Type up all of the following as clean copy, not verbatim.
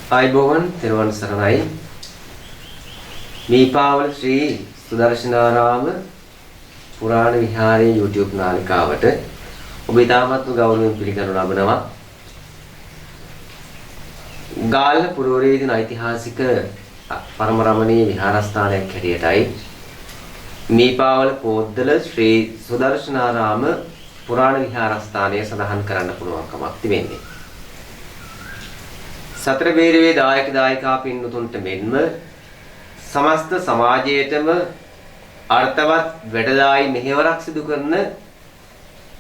ආයිබෝවන් තෙරුවන් සරණයි. මීපාවල ශ්‍රී සුදර්ශනාරාම පුරාණ විහාරයේ YouTube නාලිකාවට ඔබ ඉතාමත් ගෞරවයෙන් පිළිගනු ලබනවා. ගාල්ල පුරවරයේ තියෙන ඓතිහාසික පරම රමණීය විහාරස්ථානයක් හැටියටයි මීපාවල පොද්දල ශ්‍රී සුදර්ශනාරාම පුරාණ විහාරස්ථානය සඳහන් කරන්න පුළුවන්කමක් තිබෙන්නේ. සතර බේරුවේ දායක දායිකා පින්වතුන්ට මෙන්ම සමස්ත සමාජයේටම අර්ථවත් වැඩදායි මෙහෙවරක් සිදු කරන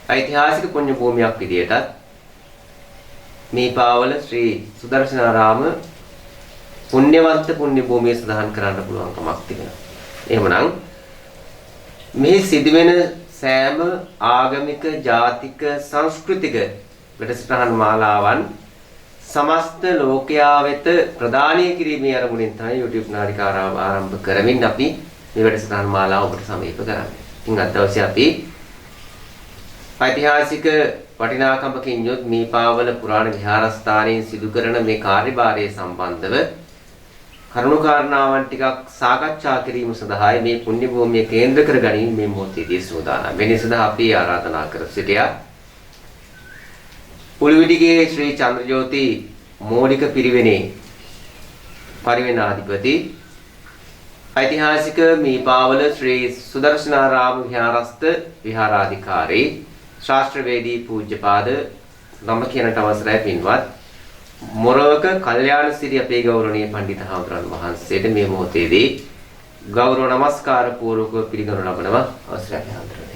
ඓතිහාසික පුණ්‍ය භූමියක් විදියටත් මීපාවල ශ්‍රී සුදර්ශනාරාම පුණ්‍යවන්ත පුණ්‍ය භූමිය සඳහන් කරන්න පුළුවන්කමක් තිබෙනවා. එහෙමනම් මේ සිදුවෙන සෑම ආගමික ජාතික සංස්කෘතික වැඩසටහන් මාලාවන් සමස්ත ලෝකයා වෙත ප්‍රදානය කිරීමේ අරමුණෙන් තමයි YouTube නාලිකාව ආරම්භ කරමින් අපි මේ වැඩසටහන් මාලාව ඔබට සමීප කරන්නේ. ඉතින් අද දවසේ අපි ඓතිහාසික වටිනාකමකින් යුත් මීපාවල පුරාණ විහාරස්ථානයේ සිදු කරන මේ කාර්යභාරය සම්බන්ධව කරුණු කාරණාවන් ටිකක් සාකච්ඡා කිරීම සඳහායි මේ පුණ්‍ය භූමිය කේන්ද්‍ර කරගනිමින් මේ මොහොතේදී සූදානම්. මේ සඳහා අපි ආරාධනා කර සිටියා උළුවිටිගේ ශ්‍රී චන්ද්‍රජෝති මූලික පිරිවෙනේ පරිවෙනාධිපති ඓතිහාසික මීපාවල ශ්‍රී සුදර්ශනාරාම විහාරස්ථ විහාරාධිකාරී ශාස්ත්‍රවේදී පූජ්‍යපාද නම කියනට අවසරයි පින්වත් මොරවක කල්යාණ සිරි අපේ ගෞරවනීය පඬිත හාමුදුරන් වහන්සේට මේ මොහොතේදී ගෞරව නමස්කාර පූර්වකව පිළිගනු ලබනවා. අවසරයි හාමුදුරනේ.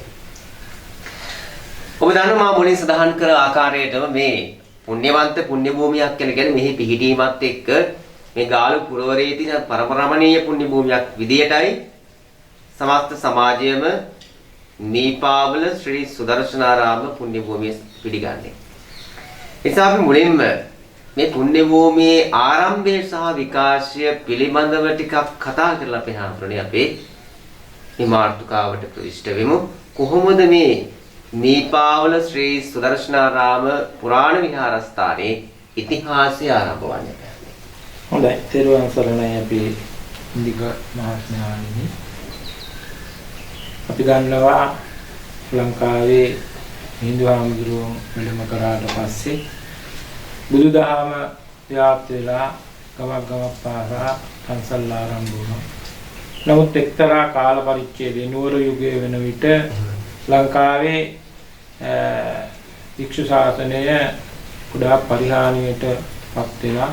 ඔබ දන්නවා මා මුලින් සඳහන් කර ආකාරයටම මේ පුණ්‍යවන්ත පුණ්‍ය භූමියක් කියලා කියන්නේ මෙහි පිහිටීමත් එක්ක මේ ගාලු පුරවරයේ තියෙන පරමරමණීය පුණ්‍ය භූමියක් විදියටයි සමස්ත සමාජයේම මීපාවල ශ්‍රී සුදර්ශනාරාම පුණ්‍ය භූමිය පිළිගන්නේ. එනිසා අපි මුලින්ම මේ පුණ්‍ය භූමියේ ආරම්භය සහ විකාශය පිළිබඳව ටිකක් කතා කරලා අපි හඳුනන්නේ අපේ මේ මාතෘකාවට ප්‍රවිෂ්ඨ වෙමු. කොහොමද මේ මීපාවල ශ්‍රී සුදර්ශනාරාම පුරාණ විහාරස්ථානයේ ඉතිහාසය ආරම්භ වන්නේ? හොඳයි, තෙරුවන් සරණයි අපි ඉන්දික මහත්මයාණනි. අපි දන්නවා ලංකාවේ හින්දු ආගම වැඩම කරාට පස්සේ බුදුදහම ව්‍යාප්ත වෙලා ගමක් පාසා පන්සල් ආරම්භ වුණා. නමුත් එක්තරා කාල පරිච්ඡේදයේ නුවර යුගයේ වෙන විට ලංකාවේ වික්ෂු ශාසනය කුඩා පරිහානියට පත් වෙලා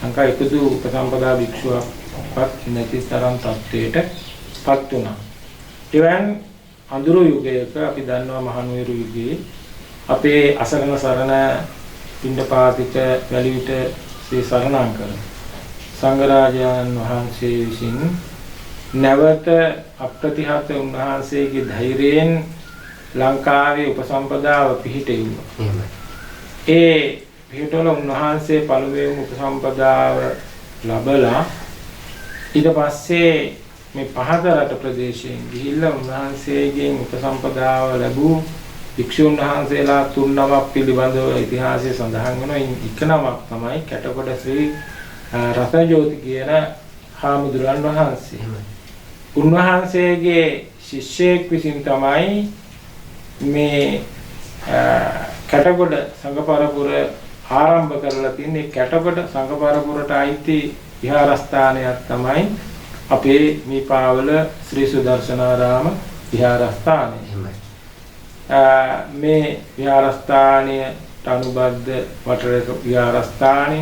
ලංකා එකදු උපසම්පදා වික්ෂුවක්වත් නැති තරම් තත්ත්වයට පත් වුණා. එවන් අඳුරු යුගයක අපි දන්නවා මහනුවර යුගයේ අපේ අසරණ සරණ පිණ්ඩපාතික වැලිවිට ශ්‍රී සරණාංකර සංඝරාජයන් වහන්සේ විසින් නැවත අප්‍රතිහත උන්වහන්සේගේ ධෛර්යයෙන් ලංකාවේ උපසම්පදාව පිහිටෙව්වා. ඒ පිහිටවල උන්වහන්සේ පළමුවෙන් උපසම්පදාව ලැබලා ඊට පස්සේ මේ පහත රට ප්‍රදේශයෙන් ගිහිල්ලා උන්වහන්සේගෙන් උපසම්පදාව ලැබූ භික්ෂුන් වහන්සේලා තුන් නමක් පිළිබඳව ඉතිහාසයේ සඳහන් වෙනවා. එක නමක් තමයි කැටකොඩ ශ්‍රී රතනජෝති කියන හාමුදුරන් වහන්සේ. උන්වහන්සේගේ ශිෂ්‍යයෙක් විසින් තමයි මේ කැටකොඩ සංඝපරපුර ආරම්භ කරලා තින්නේ. කැටකොඩ සංඝපරපුරට අයිති විහාරස්ථානයක් තමයි අපේ මීපාවල ශ්‍රී සුදර්ශනාරාම විහාරස්ථානය. මේ විහාරස්ථානයට අනුබද්ධ වටරක විහාරස්ථානය,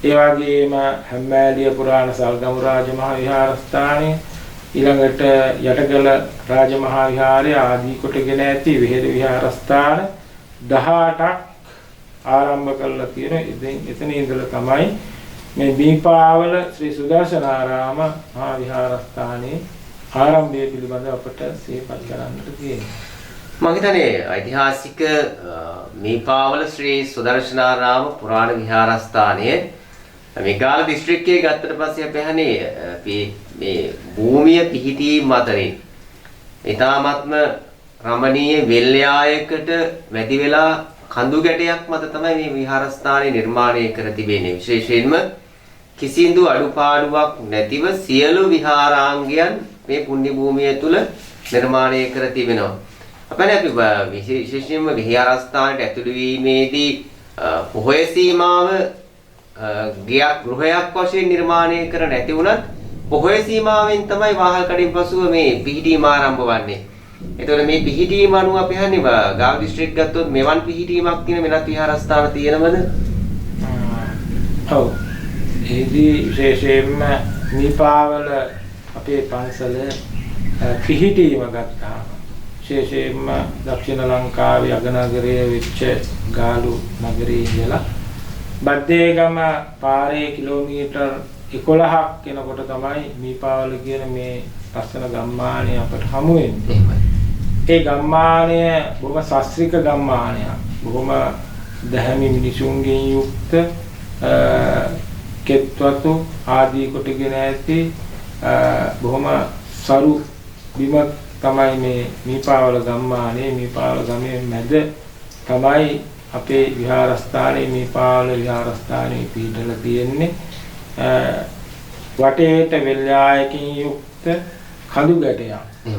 ඒ වගේම හැම්මෑලිය පුරාණ සල්ගමු රාජමහා විහාරස්ථානය, ඊළඟට යටගල රාජමහා විහාරය ආදී කොටගෙන ඇති විහාරස්ථාන 18ක් ආරම්භ කරලා තියෙනවා. එතන ඉඳලා තමයි මේ මීපාවල ශ්‍රී සුදර්ශනාරාම මහා විහාරස්ථානයේ ආරම්භය පිළිබඳව අපට සිහිපත් කරන්නට තියෙනවා. මම හිතන්නේ ඓතිහාසික මීපාවල ශ්‍රී සුදර්ශනාරාම පුරාණ විහාරස්ථානයේ මේ ගාල්ල දිස්ත්‍රික්කයේ ගත්තට පස්සේ අපි අහන්නේ මේ භූමිය පිහිටීම් අතරින් ඊ타ත්ම රමණීය වෙල්යායකට වැඩි වෙලා කඳු ගැටයක් මත තමයි මේ විහාරස්ථානය නිර්මාණය කර තිබෙන්නේ. විශේෂයෙන්ම කිසිදු අඩුපාඩුවක් නැතිව සියලු විහාරාංගයන් මේ පුණ්‍ය භූමිය තුල නිර්මාණය කර තිබෙනවා. අපනේ අපි විශේෂයෙන්ම විහාරස්ථානට ඇතුළු වීමේදී පොහොය සීමාව ගෘහයක් වශයෙන් නිර්මාණය කර නැති වුණත් පොහොය සීමාවෙන් තමයි වාහල් කඩින් පසුව මේ පිහිටීම ආරම්භ වන්නේ. එතකොට මේ පිහිටීම අනුව අපි හන්නේ ගාව දිස්ත්‍රික් ගත්තොත් මෙවන් පිහිටීමක් තියෙන වෙනත් විහාරස්ථාන තියෙනවද? ඔව්. ඒදී විශේෂයෙන්ම නීපාවල අපේ පන්සල පිහිටීම ගත්තාම විශේෂයෙන්ම දක්ෂිණ ලංකාවේ අගනගරයේ වෙච්ච ගාලු නගරයේ ඉඳලා බද්දේගම පාරේ කිලෝමීටර් 11ක් යනකොට තමයි නීපාවල කියන මේ ලස්සන ගම්මානය අපට හමු වෙන්නේ. ඒ ගම්මානය බොහොම ශාස්ත්‍රීය ගම්මානයක්. බොහොම දැහැමි මිනිසුන්ගෙන් යුක්ත කෙත්වතු ආදී කොටගෙන ඇති බොහොම සරු බිම තමයි මේ මීපාවල ගම්මානයේ මීපාවල ගමේ මැද තමයි අපේ විහාරස්ථානයේ මීපාවල විහාරස්ථානයේ පිහිටලා තියෙන්නේ. වටේට වෙල්යායකින් යුක්ත කඳු ගැටයක්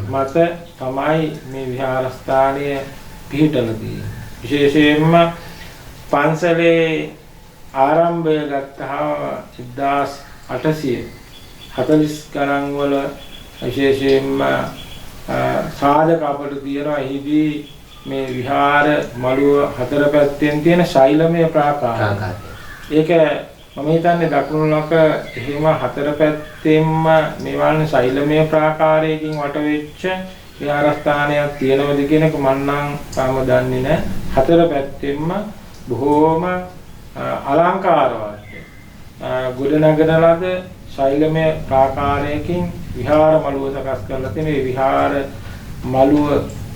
මත තමයි මේ විහාරස්ථානය පිහිටලා තියෙන්නේ. විශේෂයෙන්ම පන්සලේ ආරම්භය ගත්තාම 1840 ගණන් වල විශේෂයෙන්ම සාධක අපට තියෙනවා. එහිදී මේ විහාර මළුව හතර පැත්තෙන් තියෙන ශෛලමය ප්‍රාකාරය. ඒක මම හිතන්නේ දකුණුලක එහෙම හතර පැත්තෙන්ම මෙවන් ශෛලමය ප්‍රාකාරයකින් වට වෙච්ච විහාරස්ථානයක් තියෙනවද කියන එක මම නම් තාම දන්නේ නැහැ. හතර පැත්තෙන්ම බොහෝම අලංකාරවත් ගොඩනගන ලද ශෛලමය ප්‍රාකාරයකින් විහාර මළුව සකස් කරලා තියෙන. මේ විහාර මළුව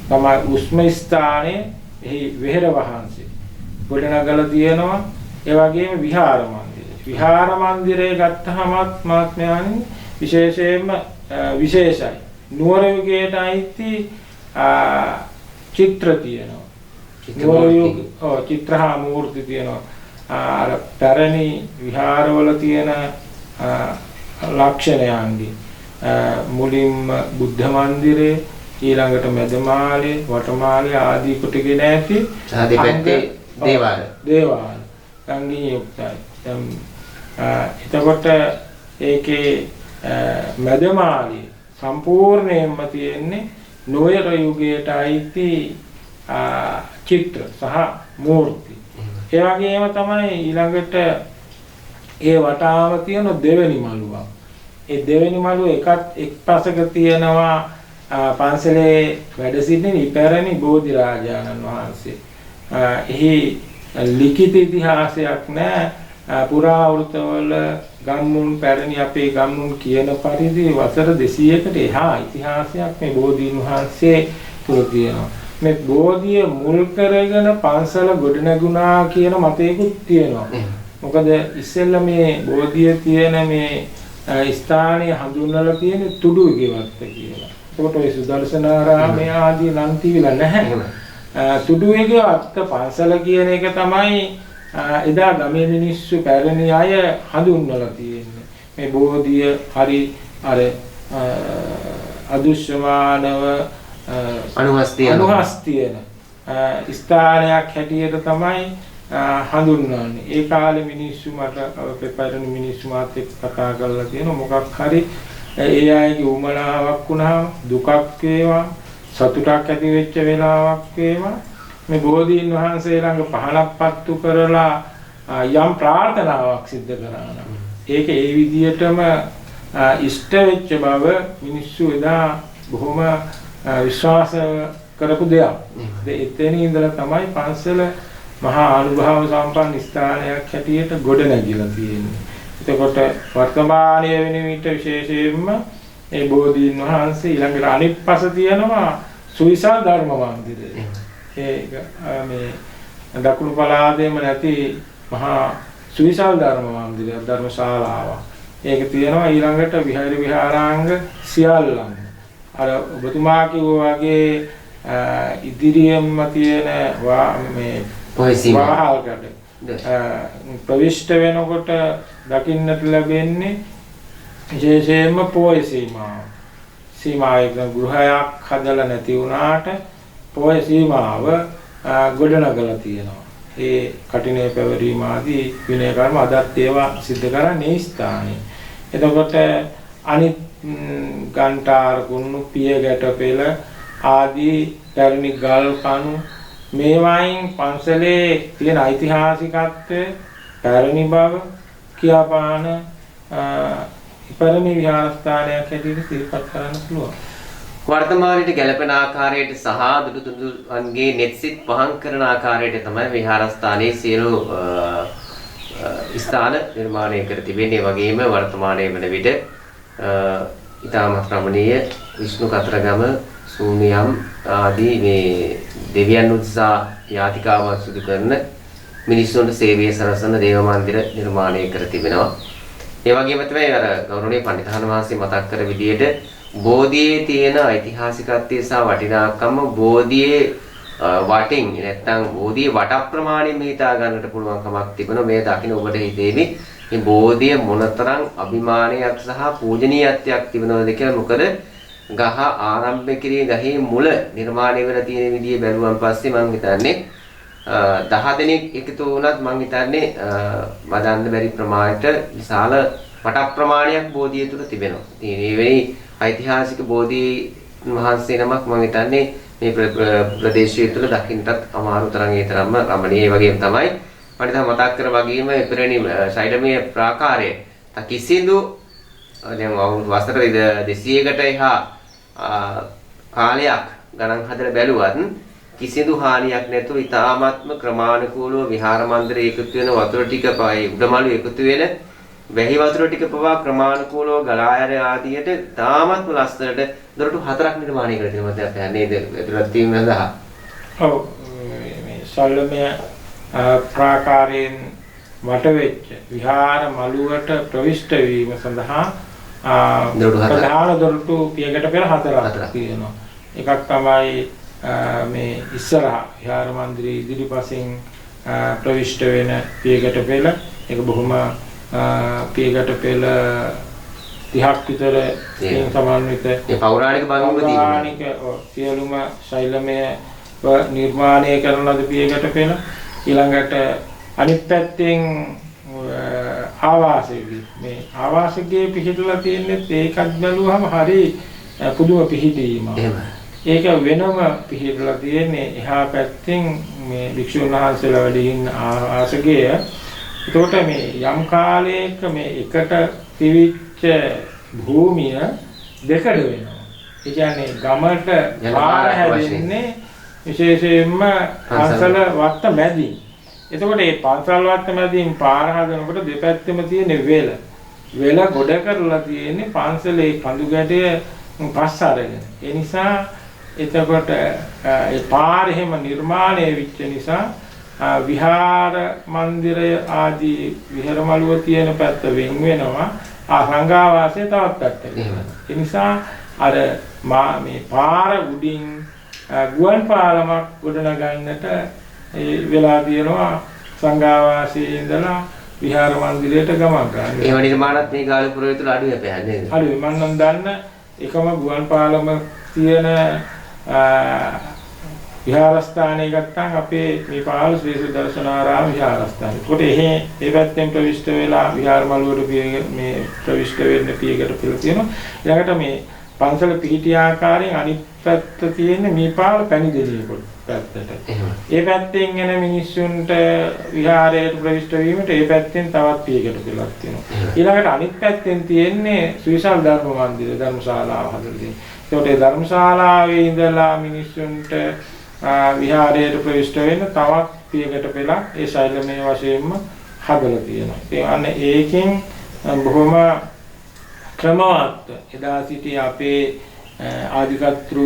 තමයි උස්ම ස්ථානයේ එහි වෙහෙර වහන්සේ ගොඩනගලා තියෙනවා. ඒ වගේම විහාර මන්දිරය. විහාර මන්දිරය ගත්තහමත් මාත්මයන් විශේෂයෙන්ම විශේෂයි. නුවර යුගයට අයිති චිත්‍ර තියෙනවා. නුවර යුග චිත්‍රහා මූර්ති තියෙනවා. අර පැරණි විහාරවල තියෙන ලක්ෂණයන්ගේ මුලින්ම බුද්ධ මන්දිරේ ඊළඟට මැදමාලේ වටමාලේ ආදී කොටගෙන ඇති දෙපැත්තේ දේවාල ගංගී යුක්තයි. එතකොට ඒකේ මැදමාලේ සම්පූර්ණයෙන්ම තියෙන්නේ නොයර යුගයට අයිති චිත්‍ර සහ මූර්ති. ඒ වගේම තමයි ඊළඟට ඒ වටාම තියෙන දෙවෙනි මළුවක්. ඒ දෙවෙනි මළුව එක් පසක තියෙනවා පන්සලේ වැඩ සිටින ඉපැරණි බෝධිරාජාණන් වහන්සේ. එහි ලිඛිත ඉතිහාසයක් නැහැ. පුරාවෘතවල ගම්මුන් පැරණි අපේ ගම්මුන් කියන පරිදි වසර 200කට එහා ඉතිහාසයක් මේ බෝධීන් වහන්සේ තුල තියෙනවා. මේ බෝධිය මුල් කරගෙන පන්සල ගොඩනැගුණා කියන මතයකුත් තියෙනවා. මොකද ඉස්සෙල්ලා මේ බෝධිය තියෙන මේ ස්ථානය හඳුන්වලා තියෙන්නේ තුඩුවිගවත්ත කියලා. ඒකට ඒ සුදර්ශනාරාමයේ ආදී නම් තියලා නැහැ. තුඩුවිගවත්ත පන්සල කියන එක තමයි එදා ගමේ මිනිස්සු පැරණි අය හඳුන්වලා තියෙන්නේ. මේ බෝධිය හරි අර අදුෂ්මානව අනුහස් තියෙන ස්ථානයක් හැටියට තමයි හඳුන්වන්නේ. ඒ කාලේ මිනිස්සු මට පැරණි මිනිස්සු මාත් එක්ක කතා කරලා තියෙනවා. මොකක් හරි ඒ අයගේ උමනාවක් වුණාම දුකක් වේවා සතුටක් ඇති වෙච්ච වෙලාවක් වේවා මේ බෝධීන් වහන්සේ ළඟ පහනක් පත්තු කරලා යම් ප්‍රාර්ථනාවක් සිද්ධ කරනවා නම් ඒක ඒ විදිහටම ඉෂ්ට වෙච්ච බව මිනිස්සු එදා බොහොම විශ්වාස කරපු දෙයක්. එතන ඉඳලා තමයි පන්සල මහා අනුභව සම්පන්න ස්ථානයක් හැටියට ගොඩ නැගිලා තියෙන්නේ. එතකොට වර්තමානයේ වෙන විට විශේෂයෙන්ම ඒ බෝධීන් වහන්සේ ඊළඟට අනිත් පස තියෙනවා සුවිසල් ධර්ම මන්දිරය. ඒක මේ දකුණු පළාතේම නැති මහා සුවිසල් ධර්ම මන්දිරය ධර්මශාලාවක්. ඒක තියෙනවා ඊළඟට විහාරාංග සියල්ලම. අර ඔබතුමා කිව්වා වගේ ඉදිරියෙන්ම තියෙන මේ වාහල්කට ප්‍රවිෂ්ඨ වෙනකොට දකින්නට ලැබෙන්නේ විශේෂයෙන්ම පොය සීමාවක ගෘහයක් හදලා නැති වුණාට පොය සීමාව ගොඩනගලා තියෙනවා. ඒ කටිනේ පැවරීම ආදී විනය කර්ම අදත් ඒවා සිද්ධ කරන්නේ ස්ථානේ. එතකොට අනිත් ගන්ටාර කුණු පිය ගැට පෙළ ආදී පැරණි ගල් කණු මේවායින් පන්සලේ තියෙන ඓතිහාසිකත්වය පැරණි බව කියාපාන පැරණි විහාරස්ථානයක් හැටියට සිහිපත් කරන්න පුළුවන්. වර්තමානයේ ගැළපෙන ආකාරයට සහ දුටුතුන්ගේ netsit පහන් කරන ආකාරයට තමයි විහාරස්ථානයේ සියලු ස්ථාන නිර්මාණය කර තිබෙන්නේ. වගේම වර්තමානයේ වන විට ඉතාමත් රමණීය විෂ්ණු කතරගම සූනියම් ආදී මේ දෙවියන් උදෙසා යාතිකාවක් සිදු කරන මිනිස්සුන්ට සේවය සලසන දේව මන්දිර නිර්මාණය කර තිබෙනවා. ඒ වගේම තමයි අර ගෞරවනීය පණ්ඩිතාන වහන්සේ මතක් කර විදිහට බෝධියේ තියෙන ඓතිහාසිකත්වය සහ වටිනාකම බෝධියේ වටින් නැත්නම් බෝධියේ වට ප්‍රමාණයෙන් හිතා ගන්නට පුළුවන් කමක් තිබෙනවා. මේ දකින්න ඔබට හිතේවි මේ බෝධිය මොනතරම් අභිමානයක් සහ පූජනීයත්වයක් තිබෙනවද කියලා. මොකද ගහ ආරම්භ කිරියේ ගහේ මුල නිර්මාණය වෙලා තියෙන විදිය බැලුවන් පස්සේ මම හිතන්නේ 10 දෙනෙක් එකතු වුණත් මම හිතන්නේ වදන්න බැරි ප්‍රමාණයට විශාල වට ප්‍රමාණයක් බෝධිය තුල තිබෙනවා. ඉතින් මේ වෙලේ ඓතිහාසික බෝධි මහන්සිය නමක් මම හිතන්නේ මේ ප්‍රදේශය තුළ දකින්නටත් අමාරු තරම් ඒ තරම්ම රමණීය වගේම තමයි මට මතක් කර වගේම පෙරණි ශෛලමය ප්‍රාකාරය කිසිදු දැන් වසර 200කට එහා කාලයක් ගණන් හදලා බැලුවත් කිසිදු හානියක් නැතුව ඉතාමත්ම ක්‍රමානුකූලව විහාර මන්දිරයේ එකතු වෙන වතුර ටික උඩමළු එකතු වෙන වැහි වතුර ටික පවා ක්‍රමානුකූලව ගලා යන ආදියට තාමත්ම ලස්සනට දොරටු 4ක් නිර්මාණය කරලා තියෙනවා. දැන් අපි නේද ඒතරත් තියෙන දහ. ඔව් මේ ශෛලමය ප්‍රාකාරයෙන් වටවෙච්ච විහාර මළුවට ප්‍රවිෂ්ඨ වීම සඳහා ප්‍රධාන දොරටු පියකට පෙර 4ක් තියෙනවා. එකක් තමයි මේ ඉස්සරහා විහාර මන්දිරයේ ඉදිරිපසින් ප්‍රවිෂ්ඨ වෙන පියකට පෙළ. ඒක බොහොම පියකට පෙළ 30ක් විතර සමන්විත ඒ පෞරාණික භංගිම පෞරාණික සියලුම ශෛලමය නිර්මාණය කරන ලද පියකට පෙළ. ඊළඟට අනිත් පැත්තෙන් ආවාසයේ මේ ආවාසයේ පිහිටලා තියෙන්නේ ඒකත් බැලුවම හරි පුදුම පිහිටීමක්. ඒක වෙනම පිහිටලා තියෙන්නේ එහා පැත්තෙන් මේ වික්ෂුන් වහන්සේලා වැඩ ඉන්න ආසගය. ඒකට මේ යම් කාලයක මේ එකට තිවිච්ච භූමිය දෙකඩ වෙනවා. ඒ කියන්නේ ගමට පාර හැදෙන්නේ විශේෂයෙන්ම පන්සල වත්ත මැදින්. එතකොට මේ පන්සල් වත්ත මැදින් පාර හදනකොට දෙපැත්තෙම තියෙන වෙල ගොඩ කරලා තියෙන්නේ පන්සලේ කඳු ගැටය පස්ස අරගෙන. ඒ නිසා එතකොට ඒ පාර එහෙම නිර්මාණය වෙච්ච නිසා විහාර මන්දිරය ආදී විහාර මළුව තියෙන පැත්ත වෙන් වෙනවා. සංඝාවාසයේ තවත් පැත්තක. ඒ නිසා අර මේ පාර උඩින් ගුවන් පාලමක් ගොඩනගන්නට ඒ වෙලා තියෙනවා සංඝාවාසයේ ඉඳලා විහාර මන්දිරයට ගමන් කරන්න. ඒව නිර්මාණත් මේ ගාලපුරය තුළ අඩුවේ පැහැන්නේ නේද? අඩුවේ මම නම් දන්න එකම ගුවන් පාලම තියෙන විහාරස්ථානය ගත්තාම අපේ මේ පාල ශ්‍රී සුදර්ශනාරාම විහාරස්ථානය. ඒකට ඒ පැත්තෙන් ප්‍රවිෂ්ඨ වෙලා විහාර මළුවට මේ ප්‍රවිෂ්ඨ වෙන්න පියකට පිළ තියෙනවා. ඊළඟට මේ පන්සල පිහිටි ආකාරයෙන් අනිත් පැත්ත තියෙන්නේ මේ පාල පැණිදෙනිය පැත්තට. ඒ පැත්තෙන් එන මිනිස්සුන්ට විහාරයට ප්‍රවිෂ්ඨ වීමට ඒ පැත්තෙන් තවත් පියකට පිළක් තියෙනවා. ඊළඟට අනිත් පැත්තෙන් තියෙන්නේ සුවිශාල ධර්ම මන්දිර ධර්මශාලාව හදලා තියෙනවා. ඒකට ධර්මශාලාවේ ඉඳලා මිනිස්සුන්ට විහාරයට ප්‍රවිෂ්ඨ වෙන්න තවත් පියකට පෙළක් ඒ ශෛලමය වශයෙන්ම හදලා තියෙනවා. ඒ අනේ ඒකෙන් බොහොම ක්‍රමවත් එදා සිටි අපේ ආදිකර්තෘ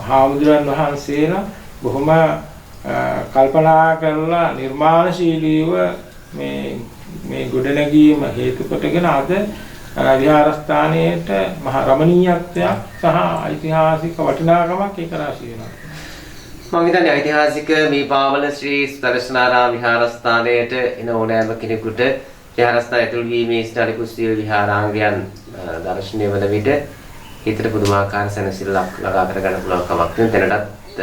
හාමුදුරන් වහන්සේලා බොහොම කල්පනා කරලා නිර්මාණශීලීව මේ ගොඩනැගීම හේතු කොටගෙන අද විහාරස්ථානයේට මහ රමණීයත්වයක් සහ ඓතිහාසික වටිනාකමක් ඒක රාශී වෙනවා. මම හිතන්නේ ඓතිහාසික මේ පාවල ශ්‍රී දර්ශනාරාම විහාරස්ථානයට එන ඕනෑම කෙනෙකුට විහාරස්ථානය ඇතුළු වීමේ සිට අනිකුත් සියලු විහාරාංගයන් දර්ශනය වන විට හිතට පුදුමාකාර සැනසෙල්ලක් ළඟා කරගන්න පුළුවන් කමක් තියෙන. දැනටත්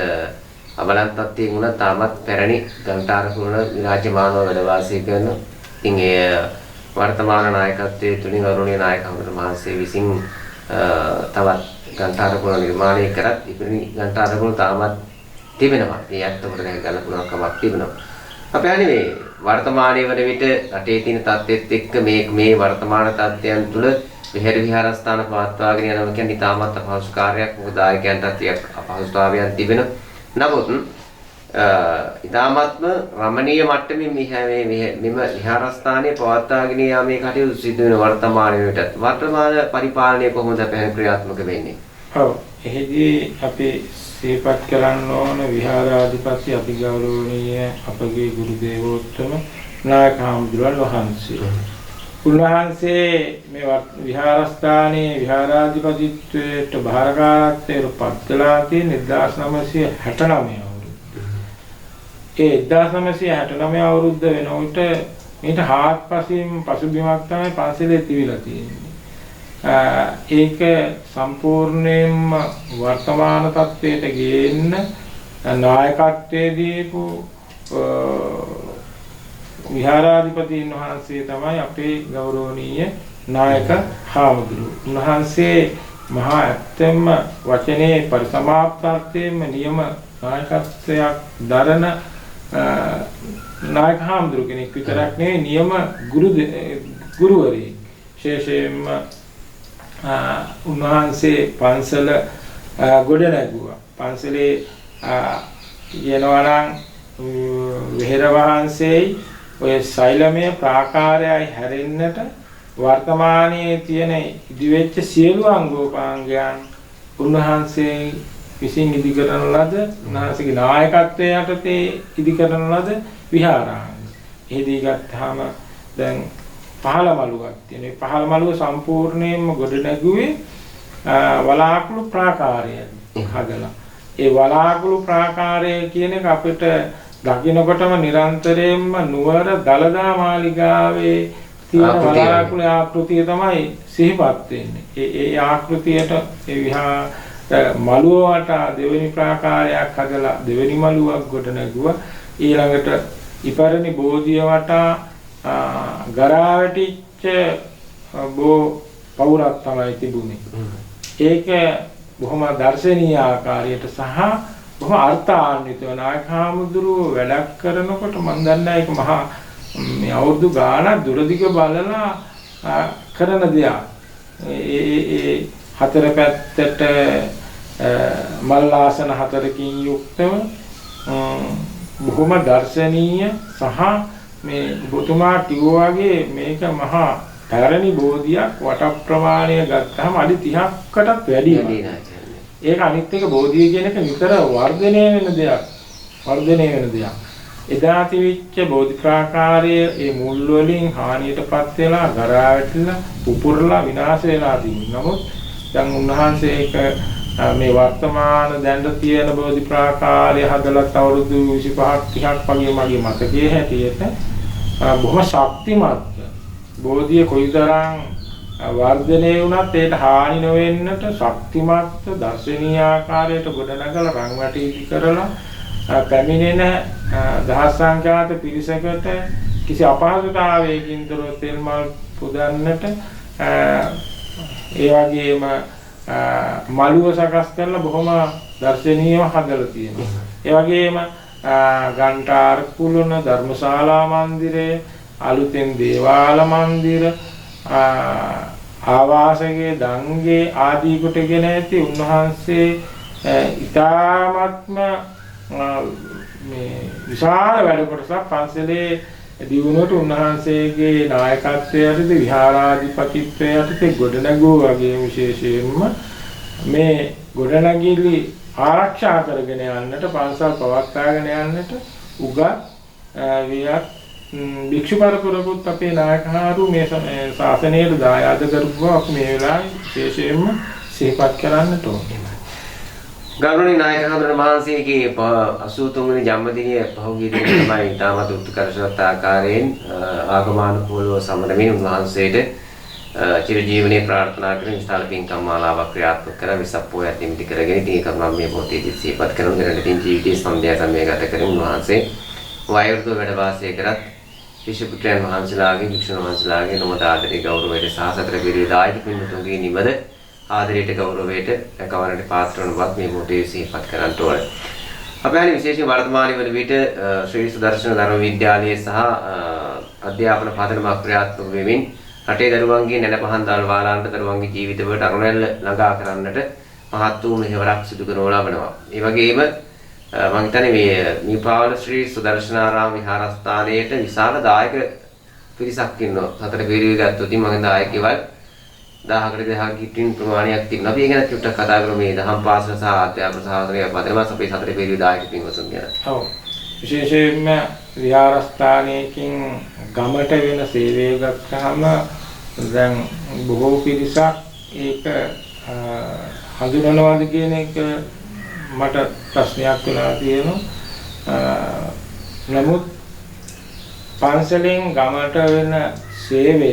අබලන් තත්ත්වයෙන් වුණා තාමත් පැරණි ගන්ටාර පුරන විරාජමානව වැඩ වාසය කරන ඉතින් ඒ වර්තමාන නායකත්වයේ තුලින් ගෞරවනීය නායක හමුදුර මහත්මිය විසින් තවත් ගන්ටාර පුර නිර්මාණය කරත් ඉතිරි ගන්ටාර පුර තාමත් තිබෙනවා. මේ ඇත්තකට දැක ගන්න පුළුවන් කමක් තිබෙනවා. අපි හන්නේ මේ වර්තමානයේ වන විට රටේ තියෙන තත්ත්වෙත් එක්ක මේ වර්තමාන තත්ත්වයන් තුළ විහෙර විහාරස්ථාන පවත්වාගෙන යනවා කියන්නේ ඉතාමත් අපහසු කාර්යයක්. මොකද ආයකයන්ට ටිකක් අපහසුතාවයන් තිබෙනවා. නමුත් ඉතාමත්ම රමණීය මට්ටමින් මෙම විහාරස්ථානයේ පවත්වාගෙන යාමේ කටයුතු සිදු වෙන වර්තමාන පරිපාලනය කොහොමද පැහැදිලි ක්‍රියාත්මක වෙන්නේ? ඔව් එහිදී අපි සිහිපත් කරන්න ඕන විහාරාධිපති අතිගෞරවනීය අපගේ ගුරු දේවෝත්තම නායක හාමුදුරුවෝ වහන්සේ. උන්වහන්සේ මේ විහාරස්ථානයේ විහාරාධිපතිත්වයට භාරකාරත්වයට පත් කළා තියෙන 1969 ඒ 1969 අවුරුද්ද වෙනකොට මේට හාත්පසින් පසුබිමක් තමයි පන්සලේ තිබිලා තියෙන්නේ. ඒක සම්පූර්ණයෙන්ම වර්තමාන තත්ත්වයට ගේන්න නායකත්වයේ දීපු විහාරාධිපතීන් වහන්සේ තමයි අපේ ගෞරවනීය නායක හාමුදුරුවෝ. උන්වහන්සේ මහා ඇත්තෙන්ම වචනේ පරිසමාප්තාර්ථයෙන්ම නියම නායකත්වයක් දරන නායක හාමුදුරුවෝ කෙනෙක් විතරක් නෙවෙයි නියම ගුරුවරයෙක්. විශේෂයෙන්ම උන්වහන්සේ පන්සල ගොඩ නැගුවා. පන්සලේ කියනවා නම් විහෙර වහන්සේයි ඔය ශෛලමය ප්‍රාකාරයයි හැරෙන්නට වර්තමානයේ තියෙන ඉදිවෙච්ච සියලු අංගෝපාංගයන් උන්වහන්සේ විසින් ඉදි කරන ලද උන්වහන්සේගේ නායකත්වයේ යටතේ ඉදි කරන ලද විහාරාංග. එහිදී ගත්තාම දැන් පහළ මළුවක් තියෙනවා. මේ පහළ මළුව සම්පූර්ණයෙන්ම ගොඩ නැගුවේ වලාකුළු ප්‍රාකාරයෙන් හදලා. ඒ වලාකුළු ප්‍රාකාරය කියන එක අපිට දකින්නකොටම නිරන්තරයෙන්ම නුවර දලදා මාලිගාවේ තියෙන වලාකුළු ආකෘතිය තමයි සිහිපත් වෙන්නේ. ඒ ආකෘතියට ඒ විහාර මළුව වටා දෙවෙනි ප්‍රාකාරයක් හදලා දෙවෙනි මළුවක් ගොඩ නැගුවා. ඊළඟට ඉපරණි බෝධිය වටා ගරාවැටිච්ච බෝ පවුරක් තමයි තිබුණේ. ඒක බොහොම දර්ශනීය ආකාරයට සහ බොහොම අර්ථාන්විතව නායක හාමුදුරුවෝ වැඩක් කරනකොට මම දන්නා ඒක මහා මේ අවුරුදු ගාණක් දුරදිග බලලා කරන දෙයක්. ඒ හතර පැත්තට මල් ආසන හතරකින් යුක්තව බොහොම දර්ශනීය සහ මේ ඔබතුමා කිව්වා වගේ මේක මහා පැරණි බෝධියක්. වට ප්‍රමාණය ගත්තාම අඩි 30කටත් වැඩි වෙනවා. ඒක අනිත් එක බෝධිය කියන එක විතර වර්ධනය වෙන දෙයක්. එදා තිබිච්ච බෝධි ප්‍රාකාරයේ ඒ මුල් වලින් හානියටපත් වෙලා ගරා වැටිලා පුපුරලා විනාශ වෙලා තිබුණා. නමුත් දැන් උන්වහන්සේ ඒක මේ වර්තමාන දැන් තියෙන බෝධි ප්‍රාකාරය හදලා අවුරුදු 25ක් 30ක් වගේ මගේ මතකයේ හැටියට බොහොම ශක්තිමත් බෝධිය කොයිතරම් වර්ධනය වුණත් ඒට හානි නොවෙන්නට ශක්තිමත් දර්ශනීය ආකාරයට ගොඩනගලා රන් වැටි කරලා පැමිණෙන දහස් සංඛ්‍යාත පිරිසකට කිසි අපහසුතාවයකින් තොරව තෙල් මල් පුදන්නට ඒ වගේම මළුව සකස් කරලා බොහොම දර්ශනීයව හදලා තියෙනවා. ඒ වගේම ගන්ටාර කුළුණ ධර්මශාලා මන්දිරය අලුතෙන් දේවාල මන්දිර ආවාසගේ දංගේ ආදී කොටගෙන ඇති උන්වහන්සේ ඊ타ත්ම මේ විශාල වැඩ කොටසක් පන්සලේ දියුණුවට උන්වහන්සේගේ නායකත්වයේ යටතේ විහාරාධිපතිත්වයේ යටතේ ගොඩනැගුව වගේ විශේෂයෙන්ම මේ ගොඩනැගිලි ආරක්ෂා කරගෙන යන්නට පන්සල් පවත්වාගෙන යන්නට උගත් වියත් භික්ෂු පරපුරකුත් අපේ නායකහරු මේ ශාසනයට දායාද කරපුවා අපි මේ වෙලාවේ විශේෂයෙන්ම සිහිපත් කරන්නට ඕනේ. ගෞරවනීය නායක හඳුනන මහන්සියගේ 83 වෙනි ජන්මදිනය පහුගිය දිනේ තමයි තාමත් උත්කර්ෂවත් ආකාරයෙන් ආගමනුකූලව සමරමින් උන්වහන්සේට චිරජීවනයේ ප්‍රාර්ථනා කරන විශාල පින්කම් මාලාවක් ක්‍රියාත්මක කර වෙසක් පොයත් නිමිති කරගෙන ඉතින් කරුණා මේ මොහොතේදී සිහිපත් කරන දෙරණ ඉතින් ජීවිතයේ සම්දයා සමය ගත කරමින් උන්වහන්සේ වයෝවෘද්ධ වැඩ වාසය කරත් ශිෂ්‍යපුත්‍රයන් වහන්සේලාගේ වික්ෂුන් වහන්සේලාගේ නොමත ආදරේ ගෞරවයට සහ සතර පිරිවි දායක පින්තුන්ගේ නිමද ආදරයට ගෞරවයට කවරණට පාත්‍ර වන බව මේ මොහොතේ සිහිපත් කරන්න ඕනේ. අපි හරි විශේෂයෙන් වර්තමානයේ වන විට ශ්‍රී සුදර්ශන ධර්ම විද්‍යාලයේ සහ අධ්‍යාපන පදනමක් ක්‍රියාත්මක වෙමින් රටේ දරුවන්ගේ නැනපහන් දල් වාලාන්ට දරුවන්ගේ ජීවිතවලට අරුණැල්ල ළඟා කරන්නට මහත් වූ මෙහෙවරක් සිදු කරනු ලබනවා. ඒ වගේම මම හිතන්නේ මේ මීපාවල ශ්‍රී සුදර්ශනාරාම විහාරස්ථානයේට විශාල දායක පිරිසක් ඉන්නවා. සතර පිරිවි ගත්තොත් මම දායකයවල් 1000කට 2000 කිටින් ප්‍රමාණයක් තියෙනවා. අපි ඒ ගැන චුට්ටක් කතා කරමු මේ දහම් පාසල සහ අධ්‍යාපන සාධනය පදනමස් අපේ සතර පිරිවි දායක පින්වතුන් ගැන. ඔව්. විශේෂයෙන්ම විහාරස්ථානයකින් ගමට වෙන සේවය ගත්තාම දැන් බොහෝ පිරිසක් ඒක හඳුනනවාද කියන එක මට ප්‍රශ්නයක් වෙලා තියෙනවා. නමුත් පන්සලෙන් ගමට වෙන සේවය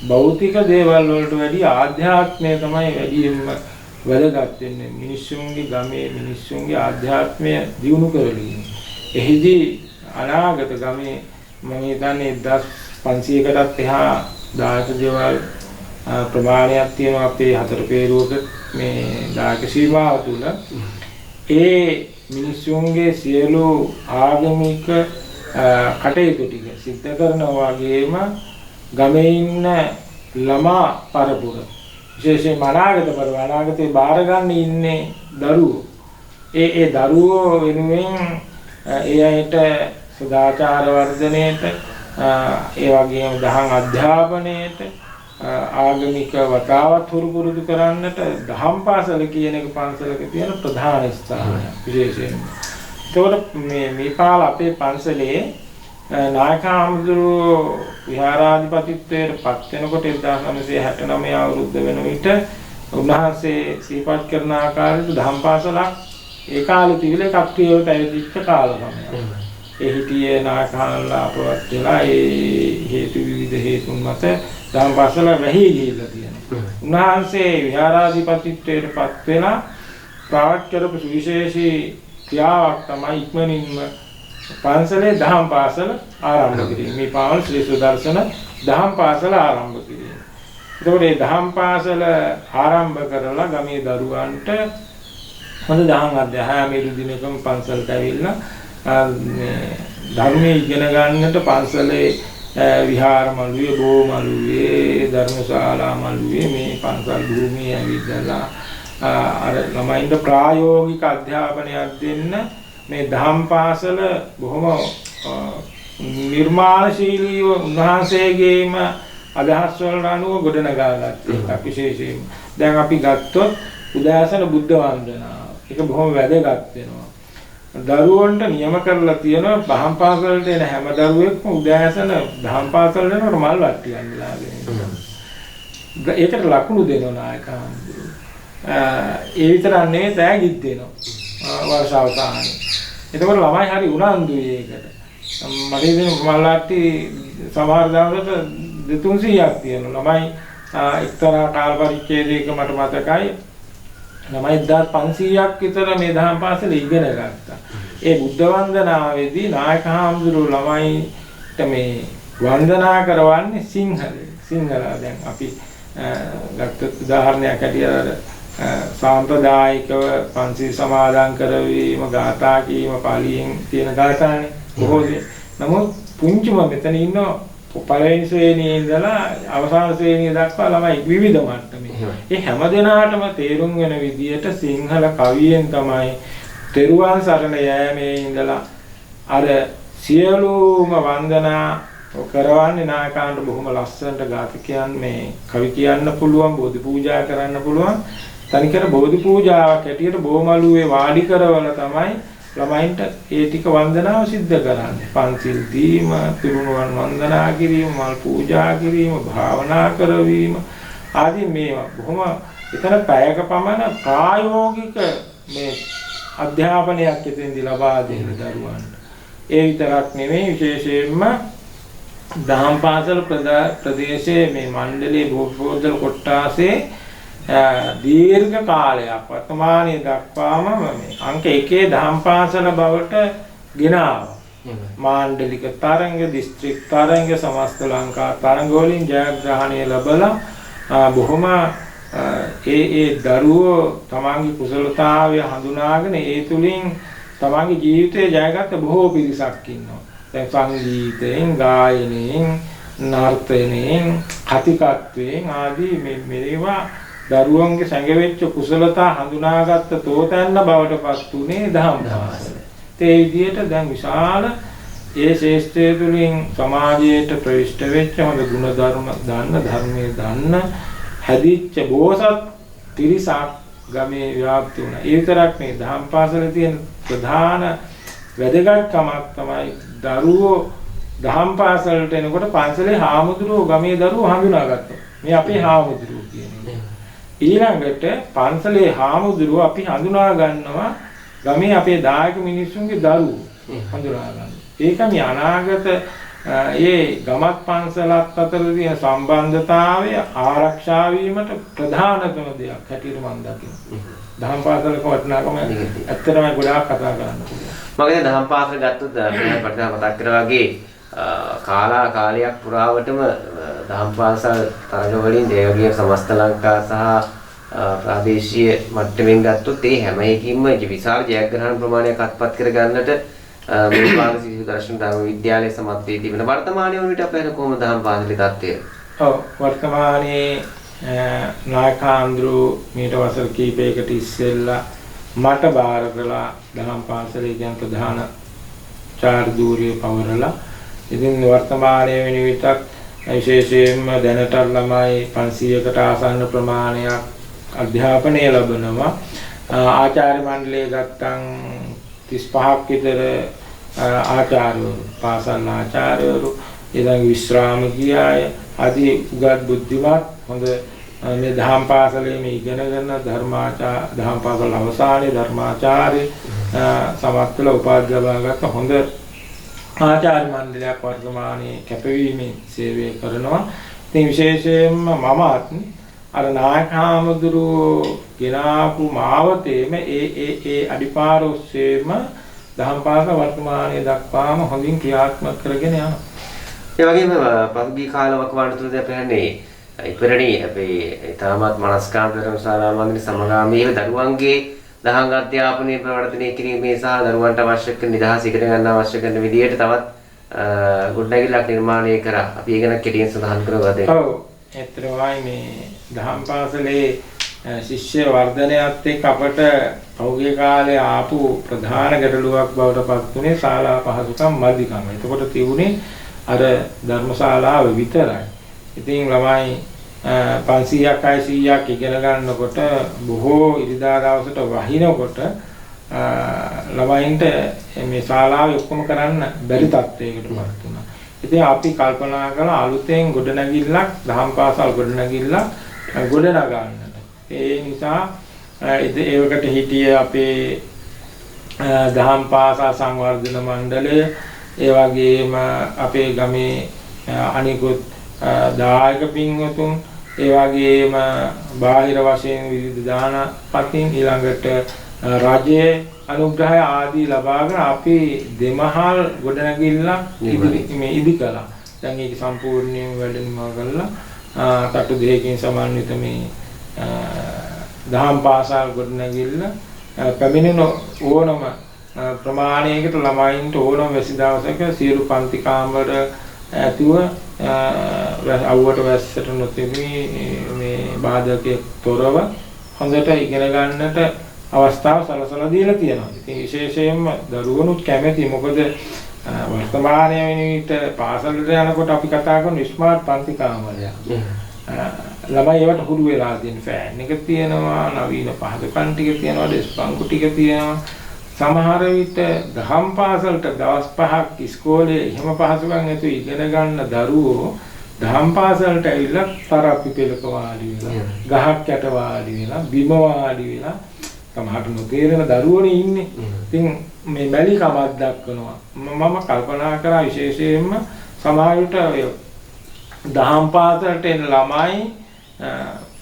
භෞතික දේවල් වලට වැඩි ආධ්‍යාත්මය තමයි වැඩියෙන්ම වැදගත් වෙන්නේ. මිනිස්සුන්ගේ ගමේ මිනිස්සුන්ගේ ආධ්‍යාත්මය දියුණු කරගන්න. එහිදී අනාගත ගමේ මම හිතන්නේ 1500කටත් එහා දායක දේවල් ප්‍රමාණයක් තියෙනවා අපේ හතර පේරුවක මේ දායක සීමාව තුල. ඒ මිනිස්සුන්ගේ සියලු ආගමික කටයුතු ටික සිද්ධ කරනවා වගේම ගමේ ඉන්න ළමා පරපුර විශේෂයෙන් අනාගතේ බාර ගන්න ඉන්නේ දරුවෝ. ඒ දරුවෝ වෙනුවෙන් ඒ අයට සදාචාර වර්ධනයේට ඒ වගේම දහම් අධ්‍යාපනයේට ආගමික වතාවත් හුරු පුරුදු කරන්නට දහම් පාසල කියන එක පන්සලක තියෙන ප්‍රධාන ස්ථානයක් විශේෂයෙන්ම. ඒතකොට මේ පාල අපේ පන්සලේ නායක හාමුදුරුවෝ විහාරාධිපතිත්වයට පත් වෙනකොට 1969 අවුරුද්ද වෙන විට උන්වහන්සේ සිහිපත් කරන ආකාරයට දහම් පාසලක් ඒ කාලේ තිබිලා කක්ටියව පැවිදිච්ච කාල සමයක්. ඒ හිටියේ නායක හාමුදුරුවෝ අපවත් වෙලා ඒ හේතු විවිධ හේතුන් මත දහම් පාසල වැහි ගිහිල්ලා තියෙනවා. උන්වහන්සේ විහාරාධිපතිත්වයට පත් වෙලා ප්‍රාර්ථ කරපු සුවිශේෂී ක්‍රියාවක් තමයි ඉක්මනින්ම පන්සලේ දහම් පාසල ආරම්භ කිරීම. මේ පාවල් ශ්‍රී සුදර්ශන දහම් පාසල ආරම්භ කිරීම. එතකොට මේ දහම් පාසල ආරම්භ කරලා ගමේ දරුවන්ට හොඳ දහම් අධ්‍යාපනය මේ දිනකම පන්සලට ඇවිල්ලා ධර්මයේ ඉගෙන ගන්නට පන්සලේ විහාර මළුවේ බෝ මළුවේ ධර්මශාලා මළුවේ මේ පන්සල් භූමියේ ඇවිදලා අර ළමයින්ට ප්‍රායෝගික අධ්‍යාපනයක් දෙන්න මේ දහම් පාසල බොහොම නිර්මාණශීලීව උන්වහන්සේගේම අදහස් වලට අනුව ගොඩනගා ගත්තා. විශේෂයෙන් දැන් අපි ගත්තොත් උදාසන බුද්ධ වන්දනාව. ඒක බොහොම වැදගත් වෙනවා. දරුවන්ට නියම කරලා තියෙනවා දහම් පාසලට එන හැම දරුවෙක්ම උදාසන දහම් පාසලට යනකොට මල් වට්ටියක් නෙලාගෙන. ඒකට ලකුණු දෙනවා නායක හාමුදුරුවෝ. ඒ විතරක් නෙවෙයි තෑගිත් දෙනවා. වර්ෂ අවසානයේ. එතකොට ළමයි හරි උනන්දුයි ඒකට. මගේ දෙන මල්ලාට්ටි සමහර දවසට 200ක් තියෙනවා. ළමයි එක්තරා කාල පරිච්ඡේදයක මට මතකයි ළමයි 1500ක් විතර මේ දහම් පාසලේ ඉගෙන ගත්තා. ඒ බුද්ධ වන්දනාවේදී නායක හාමුදුරුවෝ ළමයිට මේ වන්දනා කරවන්නේ සිංහල දැන් අපි ගත්ත උදාහරණයක් ඇටියට සාම්ප්‍රදායිකව පන්සිල් සමාදන් කරවීම ගාථා කීම පාලියෙන් තියෙන ගාථානේ බොහෝ දේ. නමුත් පුංචිම මෙතන ඉන්න පළවෙනි ශ්‍රේණියේ ඉඳලා අවසාන ශ්‍රේණිය දක්වා ළමයි විවිධ මට්ටමේ. ඒ හැම දිනාටම තේරුම් වෙන විදියට සිංහල කවියෙන් තමයි තෙරුවන් සරණ යෑමේ ඉඳලා අර සියලුම වන්දනා කරවන්නේ නායකයන්ට බොහොම ලස්සනට ගාථා කියන්නේ මේ කවි කියන්න පුළුවන් බෝධි පූජා කරන්න පුළුවන්. තනිකර බෝධි පූජාවක් ඇටියට බොමළුවේ වාඩි කරවල තමයි ළමයින්ට ඒ ටික වන්දනාව සිද්ධ කරන්නේ. පන්සිල් දීම, පිරුණුවන් වන්දනා කිරීම, මල් පූජා කිරීම, භාවනා කරවීම ආදී මේවා බොහොම එතන පැයක පමණ ප්‍රායෝගික මේ අධ්‍යාපනයක් එතෙන්දී ලබා දෙන්න දරුවන්ට. ඒ විතරක් නෙමෙයි විශේෂයෙන්ම දහම් පාසල ප්‍රදේශයේ මේ මණ්ඩලයේ බෝධිසත්ව කොට්ටාසේ දීර්ඝ කාලයක් වර්තමානයේ දක්වාම මේ අංක 1 දහම් පාසල බවට ගෙනාවා. මාණ්ඩලික තරංග, දිස්ත්‍රික් තරංග, සමස්ත ලංකා තරංග වලින් ජයග්‍රහණය ලැබලා බොහොම ඒ දරුවෝ තමන්ගේ කුසලතාවය හඳුනාගෙන ඒ තුලින් තමන්ගේ ජීවිතය ජයගත්ත බොහෝ පිරිසක් ඉන්නවා. දැන් සංගීතයෙන්, ගායනයෙන්, නර්තනයෙන්, කතිකත්වයෙන් ආදී මේවා දරුවන්ගේ සැඟවෙච්ච කුසලතා හඳුනාගත්ත තෝතැන්න බවටපත් උනේ දහම් පාසල. ඒ විදිහට දැන් විශාල ඒ ශේෂ්ත්‍රය තුළින් සමාජයට ප්‍රවිෂ්ඨ වෙච්ච හොඳ ගුණ ධර්ම දන්න ධර්මයේ දන්න හැදිච්ච බෝසත් පිරිසක් ගමේ ව්‍යාප්ති වුණා. ඒ විතරක් නෙවෙයි දහම් පාසලේ තියෙන ප්‍රධාන වැදගත්කමක් තමයි දරුවෝ දහම් පාසලට එනකොට පන්සලේ හාමුදුරුවෝ ගමේ දරුවෝ හඳුනාගත්තා. මේ අපේ හාමුදුරුවෝ කියන්නේ. ඊළඟට පන්සලේ හාමුදුරුවෝ අපි හඳුනා ගන්නවා ගමේ අපේ දායක මිනිස්සුන්ගේ දරුවෝ හඳුනා ගන්නවා. ඒක මේ අනාගත ඒ ගමත් පන්සලත් අතර තියෙන සම්බන්ධතාවය ආරක්ෂා වීමට ප්‍රධානතම දෙයක් හැටියට මම දකිනවා. දහම් පාසලක වටිනාකම ඇත්තටම ගොඩාක් කතා කරන්න පුළුවන්. මම දහම් පාසල ගත්තොත් මේ පටන් මතක් කරා වගේ කාලයක් පුරාවටම දහම් පාසල් තරඟ වලින් දේවගිය සමස්ත ලංකා සහ ප්‍රාදේශීය මට්ටමින් ගත්තොත් ඒ හැම එකකින්ම විශාල ජයග්‍රහණ ප්‍රමාණයක් අත්පත් කර ගන්නට මේ පාසල සිසු දර්ශන ධර්ම විද්‍යාලයේ සමත් වී තිබෙන වර්තමානයේ වුණිට අපේ කොහොමද දහම් පාසලේ තත්ත්වය? ඔව් වර්තමානයේ නායකාන්දරු මීට වසර කිහිපයකට ඉස්සෙල්ලා මට බාර කළා දහම් පාසලේ කියන ප්‍රධාන චාර්දූරිය පවරලා. ඉතින් වර්තමානයේ වෙන විටක් විශේෂයෙන්ම දැනට ළමයි 500කට ආසන්න ප්‍රමාණයක් අධ්‍යාපනය ලැබෙනවා. ආචාර්ය මණ්ඩලයේ ගත්තම් 35ක් විතර ආචාර්යවරු, පාසල් ආචාර්යවරු, ඊළඟ විශ්‍රාම ගියාය ආදී උගත් බුද්ධිමත් හොඳ මේ දහම් පාසලේ මේ ඉගෙනගෙන දහම් පාසල අවසානයේ ධර්මාචාර්ය සමත්වල උපාධි ලබාගත් හොඳ ආචාර්ය මණ්ඩලයක් වර්තමානයේ කැපවීමේ සේවය කරනවා. ඉතින් විශේෂයෙන්ම මමත් අර නායක හාමුදුරුවෝ ගෙනාපු මාවතේම ඒ අඩිපාර ඔස්සේම දහම් පාසල වර්තමානයේ දක්වාම හොඳින් ක්‍රියාත්මක කරගෙන යනවා. ඒ වගේම පසුගිය කාලවක වන්තුලද අපි හන්නේ ඉපරණී අපේ තාමත් මනස්කාන්ත ධර්මශාලා මන්දිර සමගාමීව දරුවන්ගේ දහම් අධ්‍යාපනය ප්‍රවර්ධනය කිරීමේ සහ දරුවන්ට අවශ්‍ය කරන නිදහස ඉගෙන ගන්න අවශ්‍ය කරන විදියට තවත් ගොඩනැගිල්ලක් නිර්මාණය කරා. අපි ඒක ගැන කෙටියෙන් සඳහන් කරගත යුතුයි. ඔව්. ඒතරමයි මේ දහම් පාසලේ ශිෂ්‍ය වර්ධනයත් එක්ක අපට පෞද්ගලික කාලේ ආපු ප්‍රධාන ගැටලුවක් බවට පත් වුණේ ශාලා පහසුකම් මධිකම. එතකොට තිබුණේ අර ධර්මශාලාව විතරයි. ඉතින් ළමයි 500ක් 600ක් ඉගෙන ගන්නකොට බොහෝ ඉරිදා දවසට වහිනකොට ළමයින්ට මේ ශාලාව ඔක්කොම කරන්න බැරි තත්ත්වයකටපත් වුණා. ඉතින් අපි කල්පනා කළා අලුතෙන් ගොඩනැගිල්ලක් දහම් පාසල් ගොඩනැගිල්ලක් ගොඩනගා ගන්නට. ඒ නිසා ඒවකට හිටියේ අපේ දහම් පාසල් සංවර්ධන මණ්ඩලය, ඒ වගේම අපේ ගමේ අනිකුත් දායක පින්වතුන්, ඒ වගේම බාහිර වශයෙන් විවිධ දානපතින්, ඊළඟට රජයේ අනුග්‍රහය ආදී ලබාගෙන අපි දෙමහල් ගොඩනැගිල්ලක් ඉදි කළා. දැන් ඒක සම්පූර්ණයෙන් වැඩනිමා කළා. තට්ටු දෙකකින් සමන්විත මේ දහම් පාසල් ගොඩනැගිල්ල පැමිණෙන ඕනම ප්‍රමාණයකට ළමයින්ට ඕනම වැසි දවසක සියලු පන්ති කාමර ඇතුව අවුවට වැස්සට නොතිබී මේ බාධකයක් තොරව හොඳට ඉගෙන ගන්නට අවස්ථාව සලසලා දීලා තියෙනවා. ඉතින් විශේෂයෙන්ම දරුවනුත් කැමැති. මොකද වර්තමානයේ වෙන විට පාසලට යනකොට අපි කතා කරන ස්මාර්ට් පන්ති කාමරයක්. ළමයි ඒවට හුරු වෙලා තියෙන ෆෑන් එක තියෙනවා, නවීන පහසුකම් ටික තියෙනවා, ඩෙස්ක් බංකු ටික තියෙනවා. සමහර විට දහම් පාසලට දවස් 5ක් ඉස්කෝලේ එහෙම පහසුකම් නැතුව ඉගෙන ගන්න දරුවෝ දහම් පාසලට ඇවිල්ලා තරප්පි පෙළක වාඩි වෙලා, ගහක් යට වාඩි වෙලා, බිම වාඩි වෙලා සමහරට නොතේරෙන දරුවෝනේ ඉන්නේ. ඉතින් මේ මැලිකමක් දක්වනවා. මම කල්පනා කරා විශේෂයෙන්ම සමහරවිට දහම් පාසලට එන ළමයි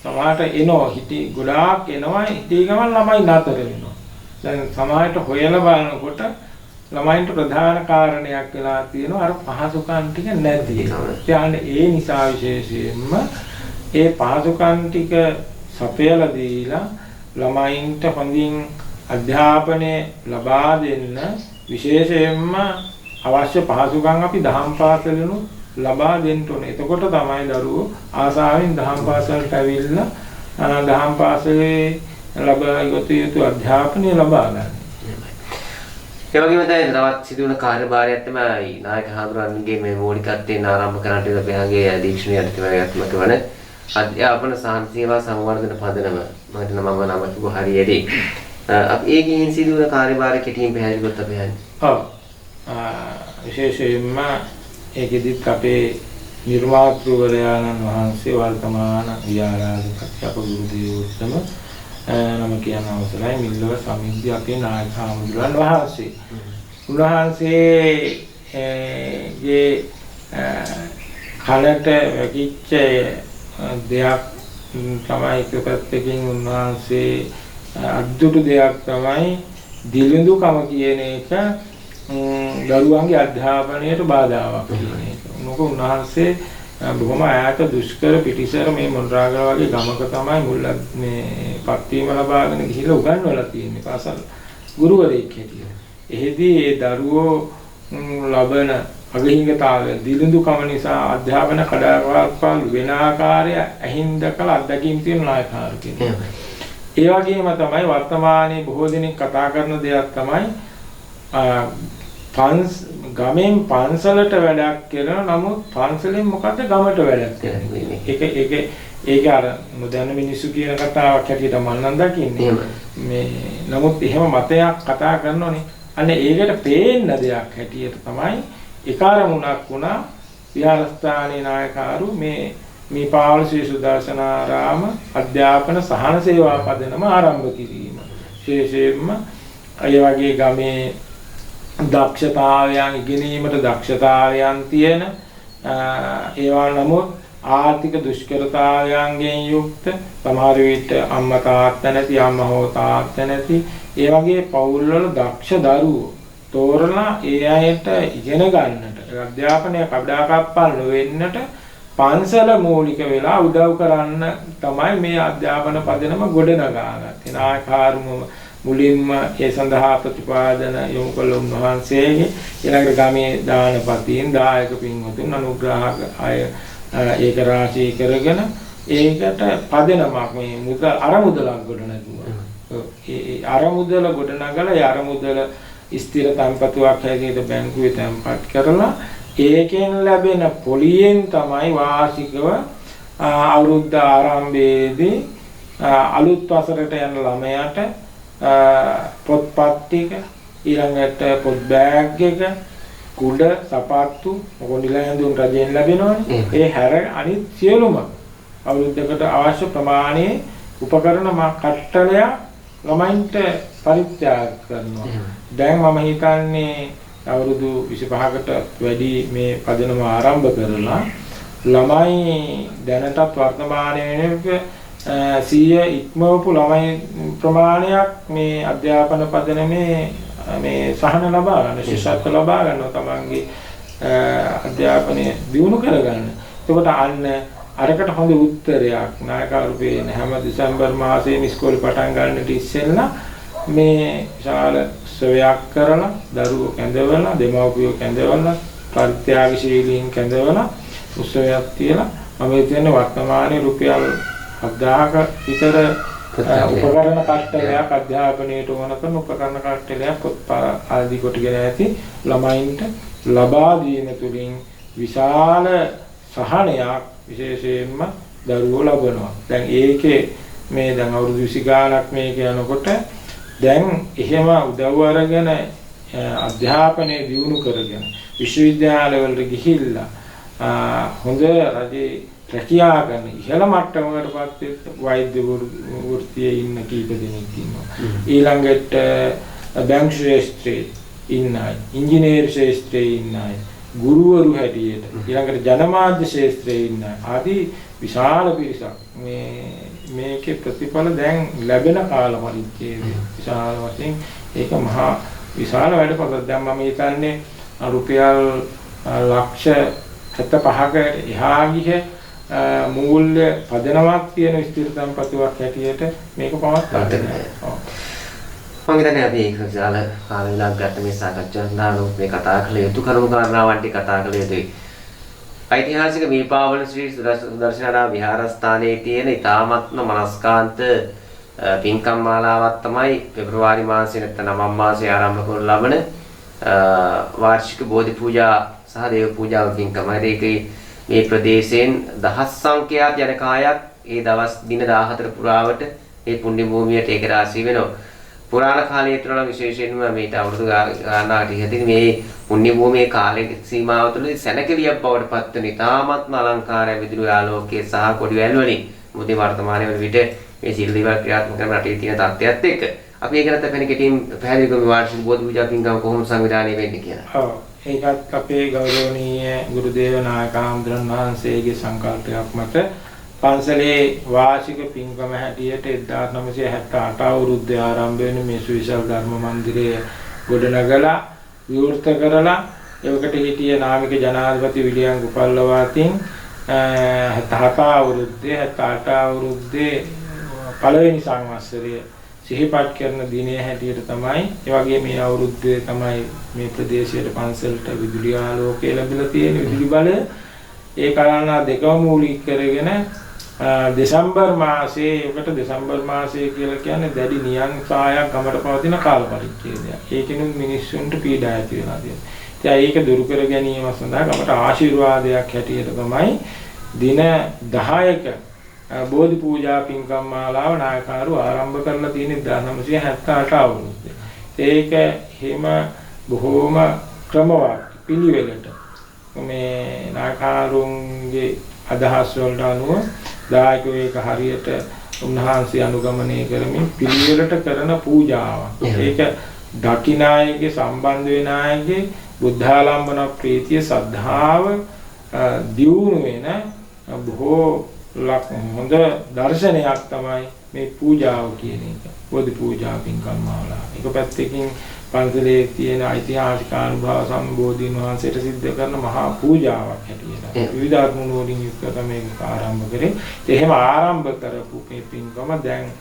සමහරට එනවා හිටි ගොඩාක් එනවා හිටි ගමන් ළමයි නතර වෙනවා. දැන් සමහරට හොයලා බලනකොට ළමයින්ට ප්‍රධාන කාරණයක් වෙලා තියෙනවා අර පහසුකම් ටික නැති එක. ඒ නිසා විශේෂයෙන්ම ඒ පහසුකම් ටික සපයලා දීලා ළමයින්ට හොඳින් අධ්‍යාපනය ලබා දෙන්න විශේෂයෙන්ම අවශ්‍ය පහසුකම් අපි දහම් පාසලෙනුත් ලබා දෙන්න ඕනේ. එතකොට තමයි දරුවෝ ආසාවෙන් දහම් පාසලට ඇවිල්ලා දහම් පාසලේ ලබා යුතු අධ්‍යාපනය ලබා ගන්න. ඒ වගේම දැන් තවත් සිදුවන කාර්යභාරයක් තමයි නායක හඳුරන්නේ මේ මූලිකත්වයෙන් ආරම්භ කරන්නට ලැබෙනගේ අධීක්ෂණීය අධිකාරියත්මක වන අධ්‍යාපන සහන සේවා සංවර්ධන පදනම මම නම කිව්ව හරියටි. අපි ඒකෙන් සිදුවන කාර්යභාරය කෙටියෙන් පැහැදිලි කරත් අපි හන්නේ. ඔව්. විශේෂයෙන්ම ඒකෙදිත් අපේ නිර්මාතෘවරයාණන් වහන්සේ වර්තමාන විහාරාධිපති අප ගුරු දේවෝත්තම නම කියන අවසරයි මිල්ලව සමිද්ධිය අපේ නායක හාමුදුරුවන් වහන්සේ. උන්වහන්සේගේ කලට වැකිච්ච දෙයක් තමයි එක පැත්තකින් උන්වහන්සේ අද්දුටු දෙයක් තමයි දිලිඳුකම කියන එක දරුවන්ගේ අධ්‍යාපනයට බාධාවක් කියන එක. මොකද උන්වහන්සේ බොහොම ඈත දුෂ්කර පිටිසර මේ මොණරාගල වගේ ගමක තමයි මුල් මේ පත්වීම ලබාගෙන ගිහිල්ලා උගන්වලා තියෙන්නේ පාසල් ගුරුවරයෙක් හැටියට. එහෙදී ඒ දරුවෝ ලබන අගහිඟතාවය දිලිඳුකම නිසා අධ්‍යාපන කඩාවැටපල් වෙන ආකාරය ඇහිඳ කළ අත්දැකීම් තියෙන නායකහරු කියන්නේ. ඒ වගේම තමයි වර්තමානයේ බොහෝ දෙනෙක් කතා කරන දෙයක් තමයි ගමෙන් පන්සලට වැඩක් කරන නමුත් පන්සලෙන් මොකද ගමට වැඩක් කරන්නේ. ඒක අර මොදැන මිනිස්සු කියන කතාවක් හැටියට මම නම් දකින්නේ. මේ නමුත් එහෙම මතයක් කතා කරනෝනේ. අන්න ඒකට පේන්න දෙයක් හැටියට තමයි ඒකාරමුණක් වුණා විහාරස්ථානයේ නායකහරු මේ පාවල ශ්‍රී සුදර්ශනාරාම අධ්‍යාපන සහන සේවා පදනම ආරම්භ කිරීම. විශේෂයෙන්ම අය වගේ ගමේ දක්ෂතාවයන් ඉගෙනීමට දක්ෂතාවයන් තියෙන ඒවා නමුත් ආර්ථික දුෂ්කරතාවයන්ගෙන් යුක්ත සමහර විට අම්මා තාත්තා නැති අම්මා හෝ තාත්තා නැති ඒ වගේ පවුල්වල දක්ෂ දරුවෝ තෝරලා ඒ අයට ඉගෙන ගන්නට අධ්‍යාපනය කඩාකප්පල් නොවෙන්නට පන්සල මූලික වෙලා උදව් කරන්න තමයි මේ අධ්‍යාපන පදනම ගොඩනගාගත්තේ. නායකහරුම මුලින්ම ඒ සඳහා ප්‍රතිපාදන යොමු කළ උන්වහන්සේගේ ඊළඟට ගමේ දානපතීන් දායක පින්වතුන් අනුග්‍රහක අය ඒක රාශී කරගෙන ඒකට පදනමක් මේ අරමුදලක් ගොඩනගුවා. ඒ අරමුදල ගොඩනගලා ඒ අරමුදල ස්ථිර තැන්පතුවක් හැටියට බැංකුවේ තැන්පත් කරලා ඒකෙන් ලැබෙන පොලියෙන් තමයි වාර්ෂිකව අවුරුද්ද ආරම්භයේදී අලුත් වසරට යන ළමයාට පොත්පත් ටික ඊළඟට පොත් බෑග් එක කුඩ සපත්තු මොකොනිලා ඇඳුම් රජයෙන් ලැබෙනවනේ. ඒ හැර අනිත් සියලුම අවුරුද්දකට අවශ්‍ය ප්‍රමාණයේ උපකරණ කට්ටලයක් ළමයින්ට පරිත්‍යාග කරනවා. දැන් මම හිතන්නේ අවුරුදු 25කට වැඩි මේ පදනම ආරම්භ කරලා ළමයි දැනටත් වර්තමානයේ වෙනක 100 ඉක්මවපු ළමයි ප්‍රමාණයක් මේ අධ්‍යාපන පදනමේ මේ සහන ලබා ගන්න ශිෂ්‍යත්ව ලබා ගන්නවා තමන්ගේ අධ්‍යාපනය දියුණු කරගන්න. එතකොට අන්න අරකට හොඳ උත්තරයක් නායකවරු පේන හැම දෙසැම්බර් මාසයේ ඉස්කෝලේ පටන් ගන්නට ඉස්සෙල්ලා මේ ශාල උත්සවයක් කරලා දරුවෝ කැඳවලා දෙමව්පියෝ කැඳවලා පරිත්‍යාගශීලීන් කැඳවලා උත්සවයක් තියලා මම හිතන්නේ වර්තමානයේ රුපියල් 7000ක විතර උපකරණ කට්ටලයක් අධ්‍යාපනයට ඕන කරන උපකරණ කට්ටලයක් පොත් ආදී කොටගෙන ඇති ළමයින්ට ලබා දීම තුළින් විශාල සහනයක් විශේෂයෙන්ම දරුවෝ ලබනවා. දැන් ඒකේ මේ දැන් අවුරුදු 20 ගානක් මේක යනකොට දැන් එහෙම උදව් අරගෙන අධ්‍යාපනය දියුණු කරගෙන විශ්වවිද්‍යාලවලට ගිහිල්ලා හොඳ රජයේ රැකියා කරන ඉහළ මට්ටමකටපත් වෙච්ච වෛද්‍ය වෘත්තියේ ඉන්න කීප දෙනෙක් ඉන්නවා. ඊළඟට බැංකු ශාස්ත්‍රයේ ඉන්න අය, ඉංජිනේරු ශාස්ත්‍රයේ ඉන්න අය, ගුරුවරු හැටියට ඊළඟට ජනමාධ්‍ය ශාස්ත්‍රයේ ඉන්න ආදී විශාල පිරිසක් මේකේ ප්‍රතිඵල දැන් ලැබෙන කාල පරිච්ඡේදය විශාල වශයෙන් ඒක මහා විශාල වැඩපොළක්. දැන් මම හිතන්නේ රුපියල් ලක්ෂ 75ක එහා ගිහ මූල්‍ය පදනමක් තියෙන ස්ථිර සම්පත්තියක් හැටියට මේක පවත්වා ගන්නවා. මම හිතන්නේ අපි ඒක විශාල කාල වේලාවක් ගත මේ සාකච්ඡා සඳහා මේ කතා කළ යුතු කරුණු කාරණාවන් ටික කතා කළ යුතුයි. ඓතිහාසික මීපාවල ශ්‍රී සුදර්ශනාරාම විහාරස්ථානයේ තියෙන ඉතාමත්ම මනස්කාන්ත පින්කම් මාලාවක් තමයි පෙබරවාරි මාසයේ නැත්නම් 9 මාසයේ ආරම්භ කරන ලබන වාර්ෂික බෝධි පූජා සහ දේව පූජා පින්කම. ඒකේ මේ ප්‍රදේශයෙන් දහස් සංඛ්‍යාත ජනකායක් ඒ දවස් දින 14 පුරාවට මේ පුණ්‍ය භූමියට ඒක රාශී වෙනවා. පුරාණ කාලයේ තුල විශේෂයෙන්ම මේට අවුරුදු ගානකට ඉහතින් මේ පුණ්‍ය භූමියේ කාලයේ සීමාව තුළ සැනකෙලියක් බවට පත් වෙන ඉතාමත්ම අලංකාරය විදුලි ආලෝකයේ සහ කොඩි වැල් වලින් මුදි වර්තමානයේ වන විට මේ සිල් දේවල් ක්‍රියාත්මක කරන රටේ තියෙන තත්ත්වයක් එක්ක අපි ඒක නැත්නම් පැන කෙටියෙන් පැහැදිලි කරමු වාර්ෂික බෝධි පූජා පින්කම කොහොම සංවිධානය වෙන්නේ කියලා. ඔව් ඒකත් අපේ ගෞරවනීය ගුරුදේව නායක හාමුදුරන් වහන්සේගේ සංකල්පයක් මත පන්සලේ වාර්ෂික පින්කම හැටියට 1978 අවුරුද්දේ ආරම්භ වෙන මේ සුවිශාල ධර්ම මන්දිරය ගොඩනගලා විවෘත කරලා ඒකට හිටිය නාමික ජනාධිපති විලියම් ගුපල්ලවාතින් 78 අවුරුද්දේ පළවෙනි සංවත්සරය සිහිපත් කරන දිනය හැටියට තමයි ඒ වගේ මේ අවුරුද්දේ තමයි මේ ප්‍රදේශයේ පන්සලට විදුලි ආලෝකය ලැබිලා තියෙන විදුලි බලය ඒ කාරණා දෙකම මූලික කරගෙන දෙසැම්බර් මාසයේ ඒකට දෙසැම්බර් මාසය කියලා කියන්නේ දැඩි නියං සායක් ගමට පවතින කාල පරිච්ඡේදයක්. ඒකිනුත් මිනිස්සුන්ට පීඩා ඇති වෙනවා තියෙනවා. ඉතින් ඒක දුරු කර ගැනීම සඳහා ගමට ආශිර්වාදයක් හැටියට තමයි දින 10ක බෝධි පූජා පින්කම් මාලාව නායකවරු ආරම්භ කරලා තියෙන 1978 අවුරුද්දේ. ඒක හිම බොහෝම ක්‍රමවත් පිළිවෙලට මේ නායකවරුන්ගේ අදහස් වලට අනුව දායකයෝ ඒක හරියට උන්වහන්සේ අනුගමනය කරමින් පිළිවෙලට කරන පූජාවක්. ඒක දකිනායගේ සම්බන්ධ වෙන අයගේ බුද්ධාලම්බන ප්‍රීතිය සද්ධාව දියුණු වෙන බොහෝ හොඳ දර්ශනයක් තමයි මේ පූජාව කියන එක. බෝධි පූජා පින්කම් මාලාව. ඒක පැත්තකින් පන්සලේ තියෙන ඓතිහාසික අනුභව සම්බෝධීන් වහන්සේට සිද්ධ කරන මහා පූජාවක් හැටියට විවිධාත්ම වලින් යුක්ත තමයි ආරම්භ කරේ. එහෙම ආරම්භ කරපු මේ පින්කම දැන්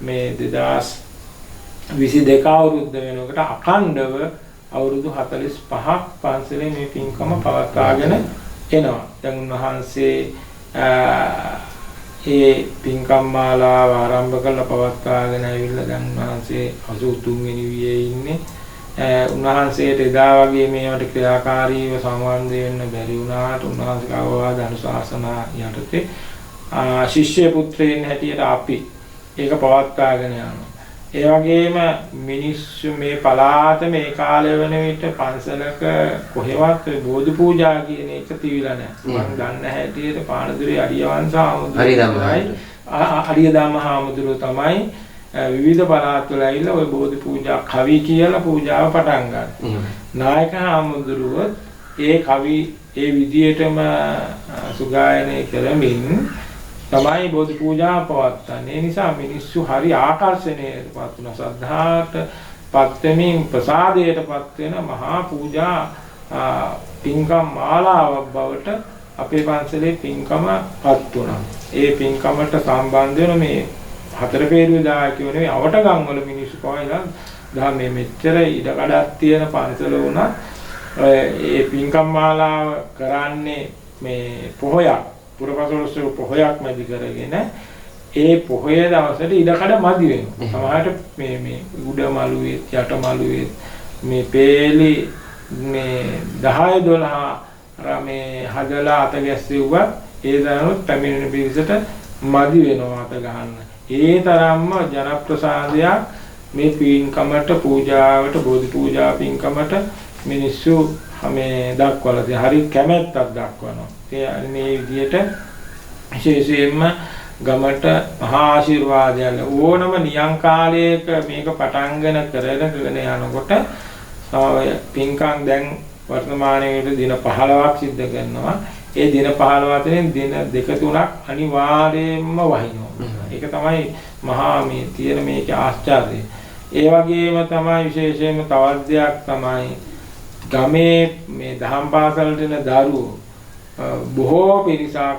මේ 2022 අවුරුද්ද වෙනකොට අඛණ්ඩව අවුරුදු 45ක් පන්සලේ මේ පින්කම පවත්වාගෙන එනවා. දැන් උන්වහන්සේ ඒ පින්කම් මාලාව ආරම්භ කරලා පවත්වාගෙන ඇවිල්ලා දැන් උන්වහන්සේ 83 වෙනි වියේ ඉන්නේ. උන්වහන්සේට එදා වගේ මේවට ක්‍රියාකාරීව සම්බන්ධ වෙන්න බැරි වුණාට උන්වහන්සේගේ අවවාද අනුශාසනා යටතේ ශිෂ්‍ය පුත්‍රයන් හැටියට අපි ඒක පවත්වාගෙන යනවා. ඒ වගේම මිනිස්සු මේ පළාත මේ කාලය වෙන විට පන්සලක කොහෙවත් බෝධි පූජා කියන එක තිබිලා නැහැ. මම දන්න හැටියට පානදුරේ අරියවංශ ආමුදුරයි හාමුදුරුවෝ තමයි විවිධ පළාත් වල ඇවිල්ලා ওই බෝධි පූජා කවි කියලා පූජාව පටන් ගන්නවා. නායක හාමුදුරුවෝ ඒ කවි ඒ විදියටම සුගායනය කරමින් තමයි බෝධි පූජා පවත්වන්නේ. ඒ නිසා මිනිස්සු හරි ආකර්ෂණයටපත් වෙන ශ්‍රද්ධාවට පත් වෙමින් ප්‍රසාදයටපත් වෙන මහා පූජා පින්කම් මාලාවක් බවට අපේ පන්සලේ පින්කමපත් වුණා. ඒ පින්කමට සම්බන්ධ වෙන මේ හතර පෙරුවේ දායකයෝ නෙවෙයි අවටගම් වල මිනිස්සු කොහේලා ගහ මේ මෙච්චර ඉඩකඩක් තියෙන පන්සල වුණා. ඒ පින්කම් මාලාව කරන්නේ මේ පොහොයක් පුරපසළොස්වක පොහොයක් මැදි කරගෙන ඒ පොහොය දවසට ඉඩකඩ මදි වෙනවා. සමහරට මේ උඩ මළුවේ යට මළුවේ මේ පේලි මේ 10 12 මේ හදලා අත ගැස්සෙව්වා ඒ දනොත් පැමිණෙන පිරිසට මදි වෙනවා අත ගහන්න. ඒ තරම්ම ජනප්‍රසාදයක් මේ පින්කමට පූජාවට බෝධි පූජා පින්කමට මිනිස්සු මේ දක්වලා හරි කැමැත්තක් දක්වනවා. ඒ මේ විදිහට විශේෂයෙන්ම ගමට මහා ආශිර්වාදයන් ඕනම නියං කාලයක මේක පටන්ගෙන කරගෙන යනකොට පින්කම් දැන් වර්තමානයේ දින 15ක් සිද්ධ කරනවා. ඒ දින 15 අතරින් දින 2-3ක් අනිවාර්යයෙන්ම වහිනවා. ඒක තමයි මහා මේ තියෙන මේක ආශ්චර්යය. ඒ වගේම තමයි විශේෂයෙන්ම තවත් දෙයක් තමයි ගමේ මේ දහම් පාසලට යන දරුවෝ බොහෝ පිරිසක්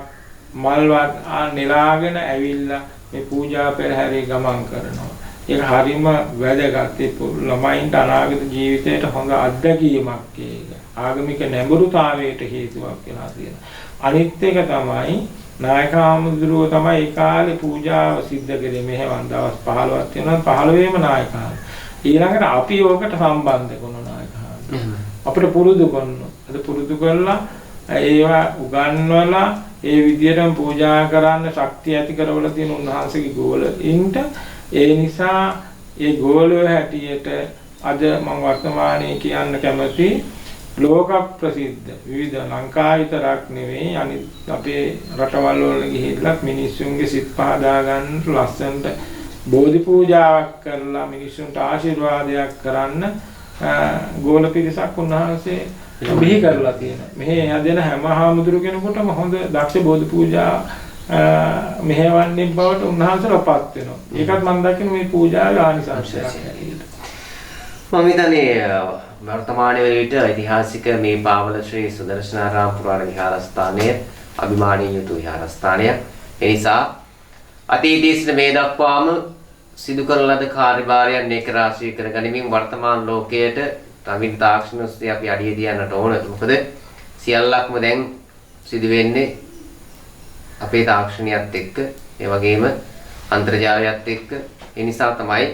මල්වත් නෙලාගෙන ඇවිල්ලා මේ පූජා පෙරහැරේ ගමන් කරනවා. ඒක හරිම වැදගත්. ඒ ළමයින්ට අනාගත ජීවිතයට හොඳ අත්දැකීමක් ඒක. ආගමික නැඹුරුතාවයට හේතුවක් වෙලා තියෙනවා. අනිත් එක තමයි නායක හාමුදුරුව තමයි ඒ කාලේ පූජාව සිද්ධ කරේ මෙහෙවන් දවස් 15ක් වෙනවා 15ේම නායක හාමුදුරුව. ඊළඟට අපි ඕකට සම්බන්ධ කරන නායක හාමුදුරුව. අපිට පුරුදු කරනවා. අද පුරුදු කරලා ඒවා උගන්වලා ඒ විදියටම පූජා කරන්න ශක්තිය ඇති කරවලා තියෙන උන්වහන්සේගේ ගෝලයින්ට ඒ නිසා ඒ ගෝලය හැටියට අද මම වර්තමානයේ කියන්න කැමති ලෝක ප්‍රසිද්ධ විවිධ ලංකාව විතරක් නෙවෙයි අනිත් අපේ රටවල් වල ගිහිල්ලා මිනිස්සුන්ගේ සිත් පහදා ගන්න ලස්සනට බෝධි පූජාවක් කරලා මිනිස්සුන්ට ආශිර්වාදයක් කරන්න ගෝල පිරිසක් උන්වහන්සේ බිහි කරලා තියෙනවා. මෙහි හැදෙන හැම හාමුදුරු කෙනෙකුටම හොඳ දක්ෂ බෝධි පූජා මෙහෙවන්නේ බවට උන්වහන්සේලාපත් වෙනවා. ඒකත් මම දකින මේ පූජාවේ ආනිසංසයක් ඇටියෙට. මම හිතන්නේ වර්තමානයේ විට ඓතිහාසික මේ පාවල ශ්‍රී සුදර්ශනාරාම පුරාණ විහාරස්ථානය අභිමානීය යුතු විහාරස්ථානයක්. ඒ නිසා අතීතයේ සිට මේ දක්වාම සිදු කරන ලද කාර්යභාරයන් එක රාශී කර ගනිමින් වර්තමාන ලෝකයට නවීන තාක්ෂණ ඔස්සේ අපි අඩිය දියන්නට ඕන. මොකද සියල්ලක්ම දැන් සිදු වෙන්නේ අපේ තාක්ෂණයත් එක්ක, ඒ වගේම අන්තර්ජාලයත් එක්ක. ඒ නිසා තමයි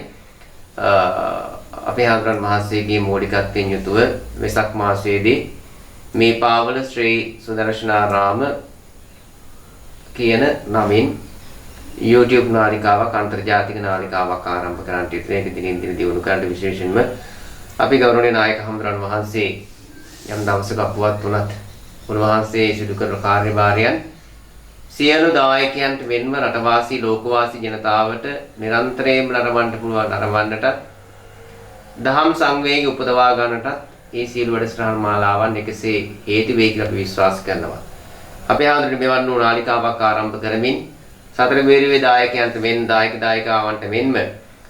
අපේ හාමුදුරන් වහන්සේගේ මූලිකත්වයෙන් යුතුව වෙසක් මාසයේදී මේ පාවල ශ්‍රී සුදර්ශනාරාම කියන නමින් YouTube නාලිකාවක් අන්තර්ජාතික නාලිකාවක් ආරම්භ කරන්නට ඉතින් දිනින් දින දියුණු කරන්න විශේෂයෙන්ම අපි ගෞරවනීය නායක හාමුදුරන් වහන්සේ යම් දවසක අපවත් වුණත් උන්වහන්සේ සිදු කරන කාර්යභාරයන් සියලු දායකයන්ට මෙන්ම රටවාසී ලෝකවාසී ජනතාවට නිරන්තරයෙන්ම නරඹන්න පුළුවන් නරඹන්නට දහම් සංවේගය උපදවා ගන්නටත් මේ සියලු වැඩසටහන් මාලාවන් එකසේ හේතු වේ කියලා අපි විශ්වාස කරනවා. අපේ ආන්දරේ මෙවන් වූ නාලිකාවක් ආරම්භ කරමින් සතර බේරුවේ දායකයන්ට මෙන් දායකවන්ට මෙන්ම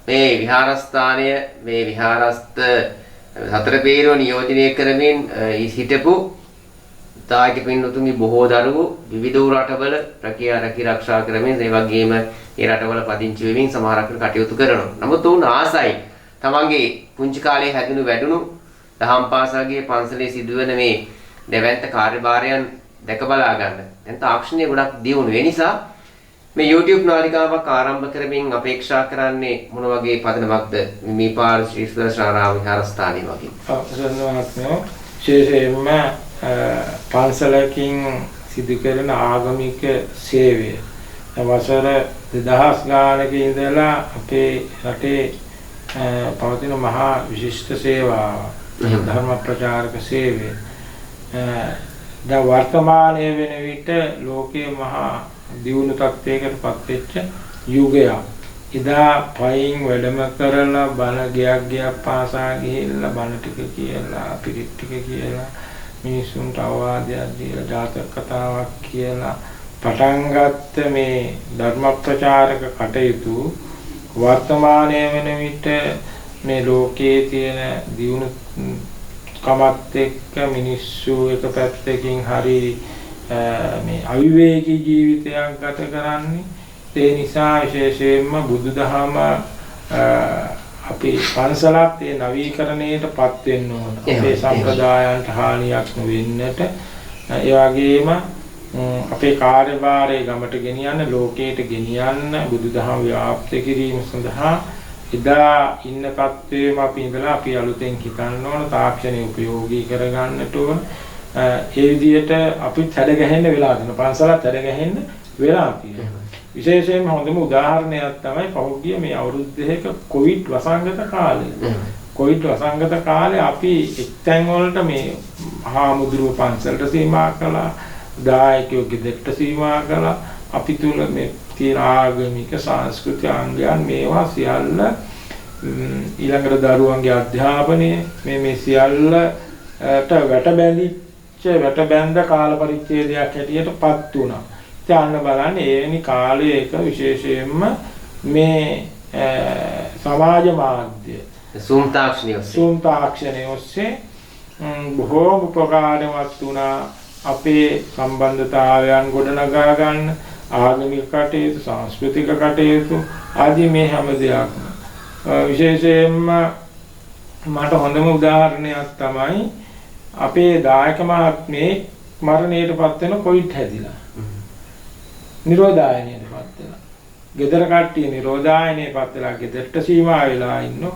මේ විහාරස්ථානය මේ විහාරස්ත සතර බේරුව නියෝජනය කරමින් හිටපු දායක පින්වතුන්ගේ බොහෝ දරුවෝ විවිධ රටවල රැකියා කරමින් ඒ වගේම ඒ රටවල පදිංචි වෙමින් සමහරක් කටයුතු කරනවා. නමුත් උන් ආසයි තමන්ගේ පුංචි කාලේ හැදුණු වැඩුණු දහම් පාසලගේ පන්සලේ සිදුවෙන මේ දෙවැන්ත කාර්යභාරයන් දැක බලා ගන්න. දැන් තාක්ෂණය ගොඩක් දියුණු වෙන නිසා මේ YouTube නාලිකාවක් ආරම්භ කරමින් අපේක්ෂා කරන්නේ මොන වගේ පදනමක්ද මේ පාර ශ්‍රී සුදර්ශනාරාම විහාරස්ථානයේ වගේ. විශේෂයෙන්ම පන්සලකින් සිදු කරන ආගමික සේවය වසර 2000 ගානක ඉඳලා අපේ රටේ පවතින මහා විශිෂ්ට සේවාව ධර්ම ප්‍රචාරක සේවය දැන් වර්තමානයේ වෙන විට ලෝකයේ මහා දියුණු තත්ත්වයකට පත්වෙච්ච යුගයක්. එදා පයින් වැඩම කරලා බණ ගයක් පාසා ගිහිල්ලා බණ ටික කියලා පිරිත් ටික කියලා මිනිසුන්ට අවවාදයක් දීලා ජාතක කතාවක් කියලා පටන් ගත්ත මේ ධර්ම ප්‍රචාරක කටයුතු වර්තමානයේ වෙන විට මේ ලෝකයේ තියෙන දියුණු කමත් එක්ක මිනිස්සු එක පැත්තකින් හරි මේ අවිවේකී ජීවිතයක් ගත කරන්නේ. ඒ නිසා විශේෂයෙන්ම බුදුදහම අපේ පන්සලත් ඒ නවීකරණයටපත් වෙන්න ඕන. අපේ සම්ප්‍රදායන්ට හානියක් නොවෙන්නට ඒ වගේම අපේ කාර්යභාරය ගමට ගෙනියන්න ලෝකයට ගෙනියන්න බුදුදහම ව්‍යාප්ත කිරීම සඳහා එදා ඉන්න තත්ත්වයේම අපි ඉඳලා අපි අලුතෙන් හිතන්න ඕන තාක්ෂණය උපයෝගී කරගන්නට ඕන. ඒ විදිහට අපිත් හැඩ ගැහෙන්න වෙලා තියෙනවා. පන්සලත් හැඩ ගැහෙන්න වෙලා තියෙනවා. විශේෂයෙන්ම හොඳම උදාහරණයක් තමයි පහුගිය මේ අවුරුදු දෙකක කොවිඩ් වසංගත කාලය. කොවිඩ් වසංගත කාලේ අපි එක්තැන් වලට මේ හාමුදුරුව පන්සලට සීමා කළා, දායකයෝ ගෙදරට සීමා කළා, අපි තුල මේ තියෙන ආගමික සංස්කෘතික අංගයන් මේවා සියල්ල ඊළඟට දරුවන්ගේ අධ්‍යාපනය මේ සියල්ලට වැට බැඳ කාල පරිච්ඡේදයක් හැටියටපත් වුණා. ඉතින් බලන්න එවැනි කාලයක විශේෂයෙන්ම මේ සමාජ මාධ්‍ය සූම් තාක්ෂණය ඔස්සේ බොහෝ උපකාරවත් වුණා අපේ සම්බන්ධතාවයන් ගොඩනගා ගන්න, ආගමික කටයුතු, සංස්කෘතික කටයුතු ආදී මේ හැම දෙයක්ම. විශේෂයෙන්ම මට හොඳම උදාහරණයක් තමයි අපේ දායක මහත්මේ මරණයටපත් වෙන කොවිඩ් හැදිලා. නිරෝධායනයටපත් වෙලා. ගෙදර කට්ටිය නිරෝධායනයටපත් වෙලා ගෙදරට සීමා වෙලා ඉන්නෝ.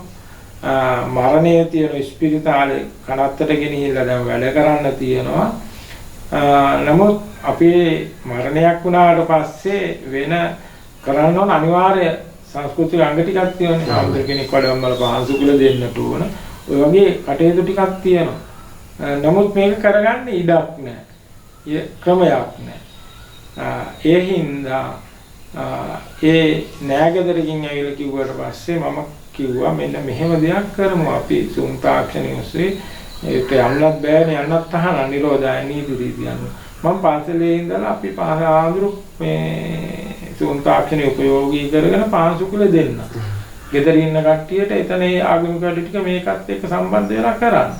මරණයේ තියෙන ස්පිරිතාලේ කනත්තට ගෙනිහිල්ලා දැන් වැඩ කරන්න තියෙනවා. නමුත් අපේ මරණයක් වුණාට පස්සේ වෙන කරන්න ඕන අනිවාර්ය සංස්කෘතික අංග ටිකක් තියෙනවා. ආම්දර කෙනෙක් වඩම්මල පහන්සුකුල දෙන්නට ඕන. ඔය වගේ කටයුතු ටිකක් තියෙනවා. නමුත් මේක කරගන්න ඉඩක් නැහැ. ක්‍රමයක් නැහැ. ඒ හින්දා ඒ නෑගෙදරකින් ඇවිල්ලා කිව්වට පස්සේ මම කිව්වා මෙන්න මෙහෙම දෙයක් කරමු අපි සූම් තාක්ෂණය ඔස්සේ ඒක යන්නත් බෑනේ යන්නත් තහනම් නිරෝධය නීති රීති යන්න. මම පන්සලේ ඉඳලා අපි ආඳුරු මේ සූම් තාක්ෂණය උපයෝගී කරගෙන පාන්සුකුල දෙන්න. ගෙදර ඉන්න කට්ටියට එතන ඒ ආගමික කට්ටිය ටික මේකත් එක්ක සම්බන්ධ වෙලා කරන්න.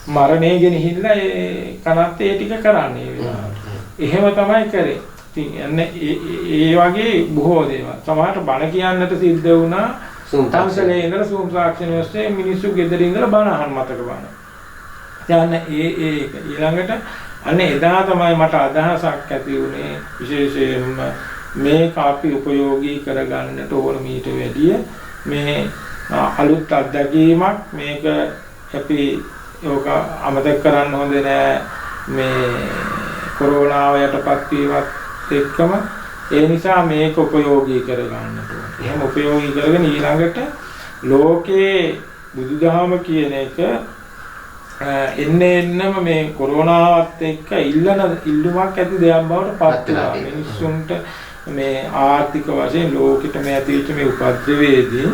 මරණය ගෙනහිල්ලා ඒ කනත් ඒ ටික කරන්නේ ඒ වෙලාවට. එහෙම තමයි කරේ. ඉතින් ඒ වගේ බොහෝ දේවල්. සමහරට බණ කියන්නට සිද්ධ වුණා. පන්සලේ ඉඳලා සූම් තාක්ෂණය ඔස්සේ මිනිස්සු ගෙදර ඉඳලා බණ අහන්න මතක බණ. දැන් ඒක ඊළඟට අනේ එදා තමයි මට අදහසක් ඇති වුණේ විශේෂයෙන්ම මේක අපි උපයෝගී කරගන්නට ඕන මීට වැඩිය මේ අලුත් අත්දැකීමක් මේක අපි ඕක අමතක කරන්න හොඳ නෑ මේ කොරෝනාව යටපත් වීමත් එක්කම ඒ නිසා මේක උපයෝගී කරගන්නට ඕන. එහෙම උපයෝගී කරගෙන ඊළඟට ලෝකේ බුදුදහම කියන එක එන්නම මේ කොරෝනාවත් එක්ක ඉල්ලුමක් ඇති දෙයක් බවට පත් වෙනවා. මිනිස්සුන්ට මේ ආර්ථික වශයෙන් ලෝකෙට මේ ඇතිවෙච්ච මේ උපද්‍රවයේදී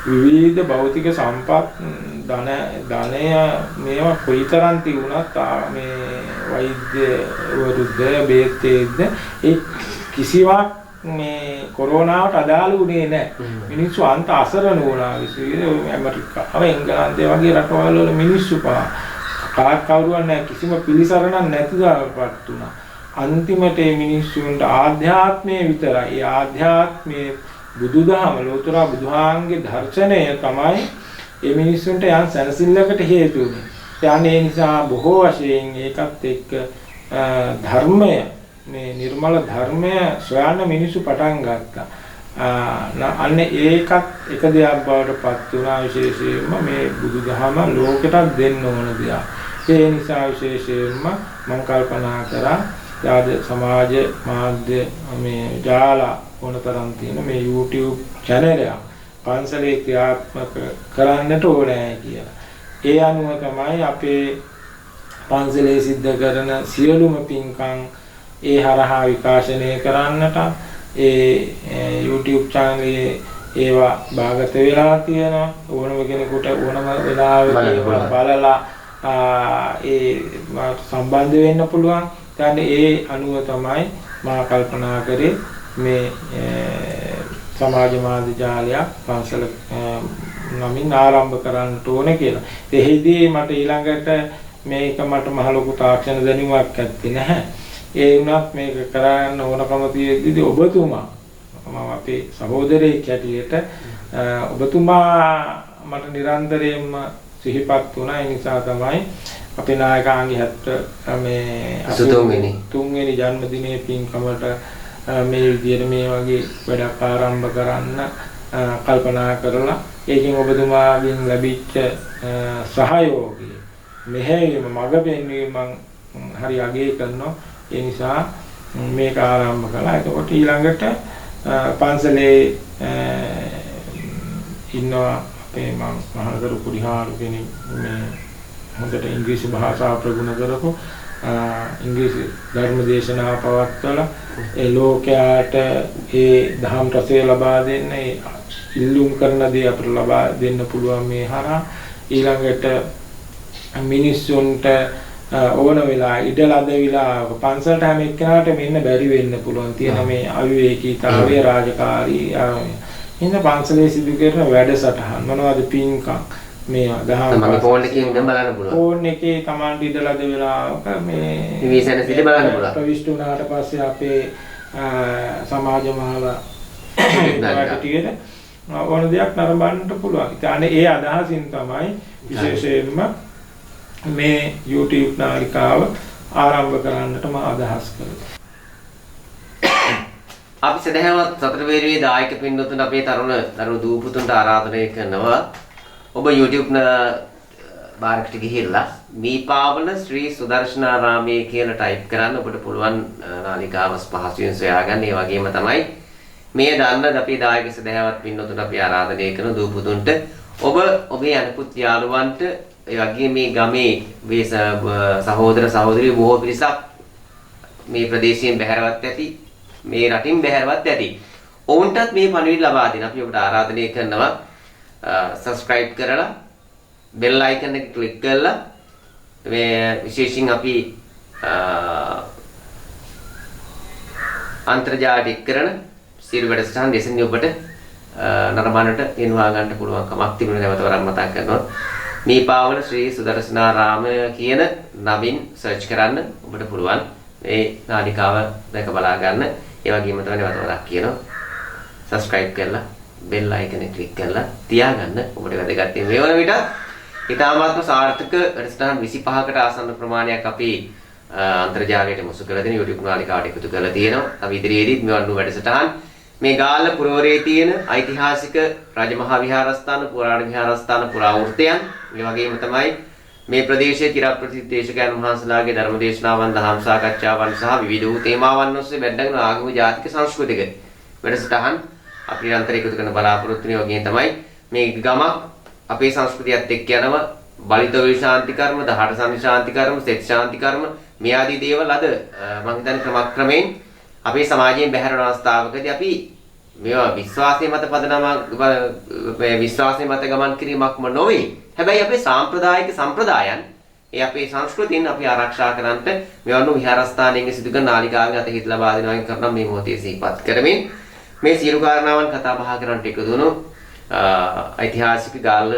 විවිධ භෞතික සම්පත් ධනය මේවා කොයිතරම් තිබුණත් මේ වෛද්‍ය වරුද්ද බේතේද්ද ඒ කිසිවක් මේ කොරෝනාවට අදාළ වුණේ නැහැ. මිනිස්සු අන්ත අසරණ වුණා. විශේෂයෙන් ඇමරිකාව එංගලන්තය වගේ රටවල් වල මිනිස්සු කවුරුවත් නැහැ කිසිම පිළිසරණක් නැතිවපත් වුණා. අන්තිමට මේ මිනිස්සුන්ට ආධ්‍යාත්මයේ විතරයි. ඒ ආධ්‍යාත්මයේ බුදුදහම ලෝතර බුදුහාන්ගේ දර්ශනය තමයි මේ මිනිස්සුන්ට යම් සැනසෙල්ලකට හේතු වෙන්නේ. ඒ නිසා බොහෝ වශයෙන් ඒකත් එක්ක ධර්මය මේ නිර්මල ධර්මය සොයන්න මිනිස්සු පටන් ගත්තා. අන්න ඒකත් එක දෙයක් බවට පත් වුණා. විශේෂයෙන්ම මේ බුදුදහම ලෝකෙට දෙන්න ඕන දෙයක්. ඒ නිසා විශේෂයෙන්ම මම කල්පනා කරා යාද සමාජ මාධ්‍ය මේ ජාලා ඕනතරම් තියෙන මේ YouTube channel එක පන්සලේ ක්‍රියාත්මක කරන්නට ඕනේ කියලා. ඒ අනුව තමයි අපේ පන්සලේ සිද්ධ කරන සියලුම පින්කම් ඒ හරහා විකාශනය කරන්නට ඒ YouTube channel ඒවා භාගත වෙලා තියෙනවා. ඕනම කෙනෙකුට ඕනම වෙලාවක බලලා ඒ සම්බන්ධ වෙන්න පුළුවන්. දැන් ඒ අනුව තමයි මා කල්පනා කරේ මේ සමාජ මාධ්‍ය ජාලයක් පන්සල නමින් ආරම්භ කරන්න ඕනේ කියලා. එෙහිදී මට ඊළඟට මේක මට මහ ලොකු තාක්ෂණ දැනුමක් ඇත්තේ නැහැ. ඒ වුණත් මේක කරන්න ඕනකම තියෙද්දි ඔබතුමා මම අපේ සහෝදරයෙක් හැටියට ඔබතුමා මට නිරන්තරයෙන්ම සිහිපත් වුණා. ඒ නිසා තමයි අපේ නායකාංගී 70 මේ තුන්වෙනි ජන්මදිනයේ පින්කමට මේ විදිහට මේ වගේ වැඩක් ආරම්භ කරන්න කල්පනා කරලා ඒකෙන් ඔබතුමාගෙන් ලැබිච්ච සහයෝගය මෙහෙයම මඟ පෙන්වීම මම හරි අගය කරනවා. ඒ නිසා මේක ආරම්භ කළා. එතකොට ඊළඟට පන්සලේ ඉන්නවා අපේ මහලතර කුඩිහාරු කෙනෙක් මේ හොඳට ඉංග්‍රීසි භාෂාව ප්‍රගුණ කරපු ඉංග්‍රීසි ධර්ම දේශනාව පවත්වලා ඒ ලෝකයාට ඒ දහම් රසය ලබා දෙන්න ඒ ඉල්ලුම් කරන දේ අපට ලබා දෙන්න පුළුවන් මේ හරහා ඊළඟට මිනිස්සුන්ට ඕන වෙලා ඉඩලද වෙලා පන්සලට හැම එක්කෙනාට මෙන්න බැරි වෙන්න පුළුවන් තියෙන මේ අවිවේකීතාවය රාජකාරී ඉන්න පන්සලේ සිදු කරන වැඩසටහන් මොනවද පින්කම් මේ දහම් තමයි ෆෝන් එකේ ඉඳන් බලන්න පුළුවන් ෆෝන් එකේ Tamanට ඉඩලද වෙලාවක මේ විවේචන සිට බලන්න පුළුවන් ප්‍රවිෂ්ඨ වුණාට පස්සේ අපේ සමාජ මහල ටිකේට ඕන දෙයක් නරඹන්නට පුළුවන්. ඉතින් ඒ අදහසින් තමයි විශේෂයෙන්ම මේ YouTube නාලිකාව ආරම්භ කරන්නට මම අදහස් කළේ. අපි සදහවත් සතරවේරුවේ දායක පින්වතුන් අපේ තරුණ දූපුතුන්ට ආරාධනය කරනවා. ඔබ YouTube බාරකට ගිහිල්ලා මීපාවල ශ්‍රී සුදර්ශනාරාමයේ කියලා ටයිප් කරන්න ඔබට පුළුවන් නාලිකාව පහසුවෙන් සොයාගන්න. ඒ වගේම තමයි මේ දන්න අපේ දායක සදහවත් පින්වතුන්ට අපි ආරාධනය කරන දූපුතුන්ට ඔබ ඔබේ අනිකුත් යාළුවන්ට ඒ වගේම මේ ගමේ මේ සහෝදර සහෝදරියෝ බොහෝ පිරිසක් මේ ප්‍රදේශයෙන් බැහැරවත් ඇති මේ රටින් බැහැරවත් ඇති. ඔවුන්ටත් මේ පණිවිඩ ලබා දෙන්න අපි ඔබට ආරාධනය කරනවා. subscribe කරලා bell icon එක click කරලා මේ විශේෂයෙන් අපි අන්තර්ජාලික කරන සියලු වැඩසටහන් දෙසින් ඔබට නරඹන්නට එනවා ගන්න පුළුවන් කමක් තිබුණා. නැවත වරක් මතක් කරනවා. මීපාවල ශ්‍රී සුදර්ශනාරාම කියන නමින් සර්ච් කරන්න ඔබට පුළුවන් මේ නාලිකාව දැක බලා ගන්න. ඒ වගේම තමයි නැවත වරක් කියනවා subscribe කරලා bell icon එක click කරලා තියාගන්න. ඔබට වැදගත් මේ වන විට ඊටාමාත්ම සාර්ථක වැඩසටහන් 25කට ආසන්න ප්‍රමාණයක් අපි අන්තර්ජාලයට මුසු කරලා දෙන YouTube නාලිකාවට එකතු කරලා තියෙනවා. අපි ඉදිරියේදීත් මෙවන් වූ වැඩසටහන් මේ ගාල්ල පුරවරයේ තියෙන ඓතිහාසික රජමහා විහාරස්ථාන, පුරාණ විහාරස්ථාන, පුරාවෘත්තයන්, ඒ වගේම තමයි මේ ප්‍රදේශයේ චිරප්‍රසිද්ධ දේශකයන් වහන්සේලාගේ ධර්ම දේශනාවන්, දහම් සාකච්ඡාවන් සහ විවිධ වූ තේමාවන් ඔස්සේ වැඩගෙන ආගම ජාතික සංස්කෘතික වැඩසටහන් අපි නිරන්තර එකතු කරන බලාපොරොත්තු වෙන වගේ තමයි මේ ගමක් අපේ සංස්කෘතියත් එක්ක යනවා. බලිතෝවි ශාන්ති කර්ම, දහඩ සම්නි ශාන්ති කර්ම, සෙත් ශාන්ති කර්ම මේ ආදී දේවල් අද මම හිතන්නේ ක්‍රමක්‍රමයෙන් අපේ සමාජයෙන් බැහැර වන අවස්ථාවකදී අපි මේවා විශ්වාසයේ මත විශ්වාසයේ මත ගමන් කිරීමක්ම නොවේ. හැබැයි අපේ සාම්ප්‍රදායික සම්ප්‍රදායන් ඒ අපේ සංස්කෘතියන් අපි ආරක්ෂා කරන්නට මෙවන් වූ විහාරස්ථානයේ සිදු කරන නාලිකාවෙන් අතහිත ලබා දෙනවා කරන මේ මොහොතේ සිහිපත් කරමින් මේ සියලු කාරණාවන් කතා බහ කරන්නට එකතු වුණු ඓතිහාසික ගාල්ල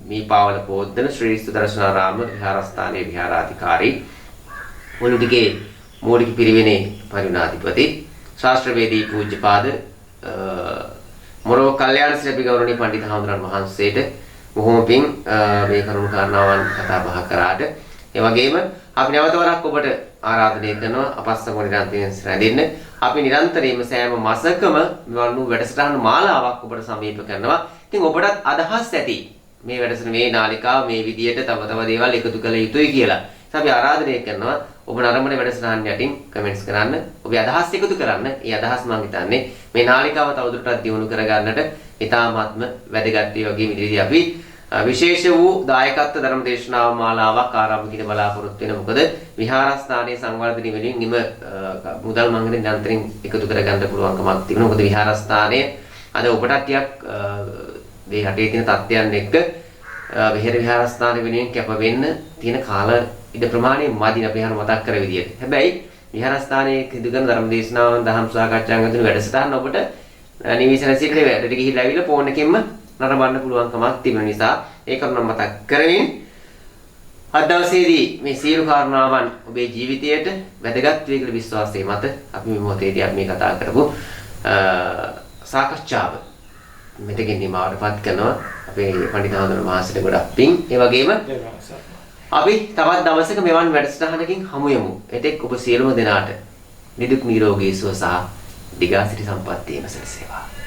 මීපාවල පොද්දන ශ්‍රී සුදර්ශනාරාම විහාරස්ථානයේ විහාරාධිකාරී මුළුටිගේ මූලික පිරිවෙනේ පරිණාධිපති ශාස්ත්‍රවේදී පූජ්‍යපාද මොරෝ කල්යාණ ශ්‍රී ගෞරවනීය පඬිතු හාමුදුරන් වහන්සේට බොහොම පිං මේ කරුණු කාරණාවන් කතා බහ කරාට ඒ වගේම අපි නැවත වරක් ඔබට ආරාධනය කරනවා අපස්සම නිරන්තරයෙන් රැඳෙන්න. අපි නිරන්තරයෙන්ම සෑම මාසකම මෙවන් වූ වැඩසටහන් මාලාවක් ඔබට සමීප කරනවා. ඉතින් ඔබටත් අදහස් ඇති මේ වැඩසටහන මේ නාලිකාව මේ විදියට තව දේවල් එකතු කළ යුතුයි කියලා. අපි ආරාධනය කරනවා ඔබ නරඹන වැඩසටහන් යටින් කමෙන්ට්ස් කරන්න. ඔබේ අදහස් එකතු කරන්න. ඒ අදහස් මම හිතන්නේ මේ නාලිකාව තවදුරටත් දියුණු කරගන්නට ඉතාමත්ම වැදගත් වගේ විදිහට අපි විශේෂ වූ දායකත්ව ධර්ම දේශනාව මාලාවක් ආරම්භ කිරීම බලාපොරොත්තු වෙන. මොකද විහාරස්ථානයේ සංවර්ධනය වෙනුවෙන් නිම මුදල් මංගල නිරන්තරයෙන් එකතු කරගන්න පුළුවන්කමක් තිබෙනවා. මොකද විහාරස්ථානයේ අද ඔබට ටිකක් මේ රටේ තියෙන තත්ත්වයන් එක්ක විහාරස්ථාන වෙනුවෙන් කැප වෙන්න තියෙන කාල ඉද ප්‍රමාණය මදි අපි හර මතක් කර විදියට. හැබැයි විහාරස්ථානයේ සිදු කරන ධර්ම දේශනාවන්, දහම් සාකච්ඡාවන් ඇතුළු වැඩසටහන් ඔබට නිවිසන සිටේ වැඩට ගිහිල්ලා ආවිල්ලා ෆෝන් එකෙන්ම නරඹන්න පුළුවන්කමක් තිබෙන නිසා ඒ කරුණ මතක් කරමින් අද දවසේදී මේ සියලු කාරණාවන් ඔබේ ජීවිතයට වැදගත් වේ කියලා විශ්වාසයේ මත අපි මේ මොහොතේදී අපි මේ කතා කරපු සාකච්ඡාව මෙතකින් නිමාවටපත් කරනවා. අපේ පඬිතු හාමුදුරුවෝ මහසට ගොඩක් පිං. ඒ වගේම අපි තවත් දවසක මෙවන් වැඩසටහනකින් හමු යමු. එතෙක් ඔබ සියලුම දෙනාට නිදුක් නිරෝගී සුව සහ දිගාසිරි සම්පන්නියම සැලසේවා.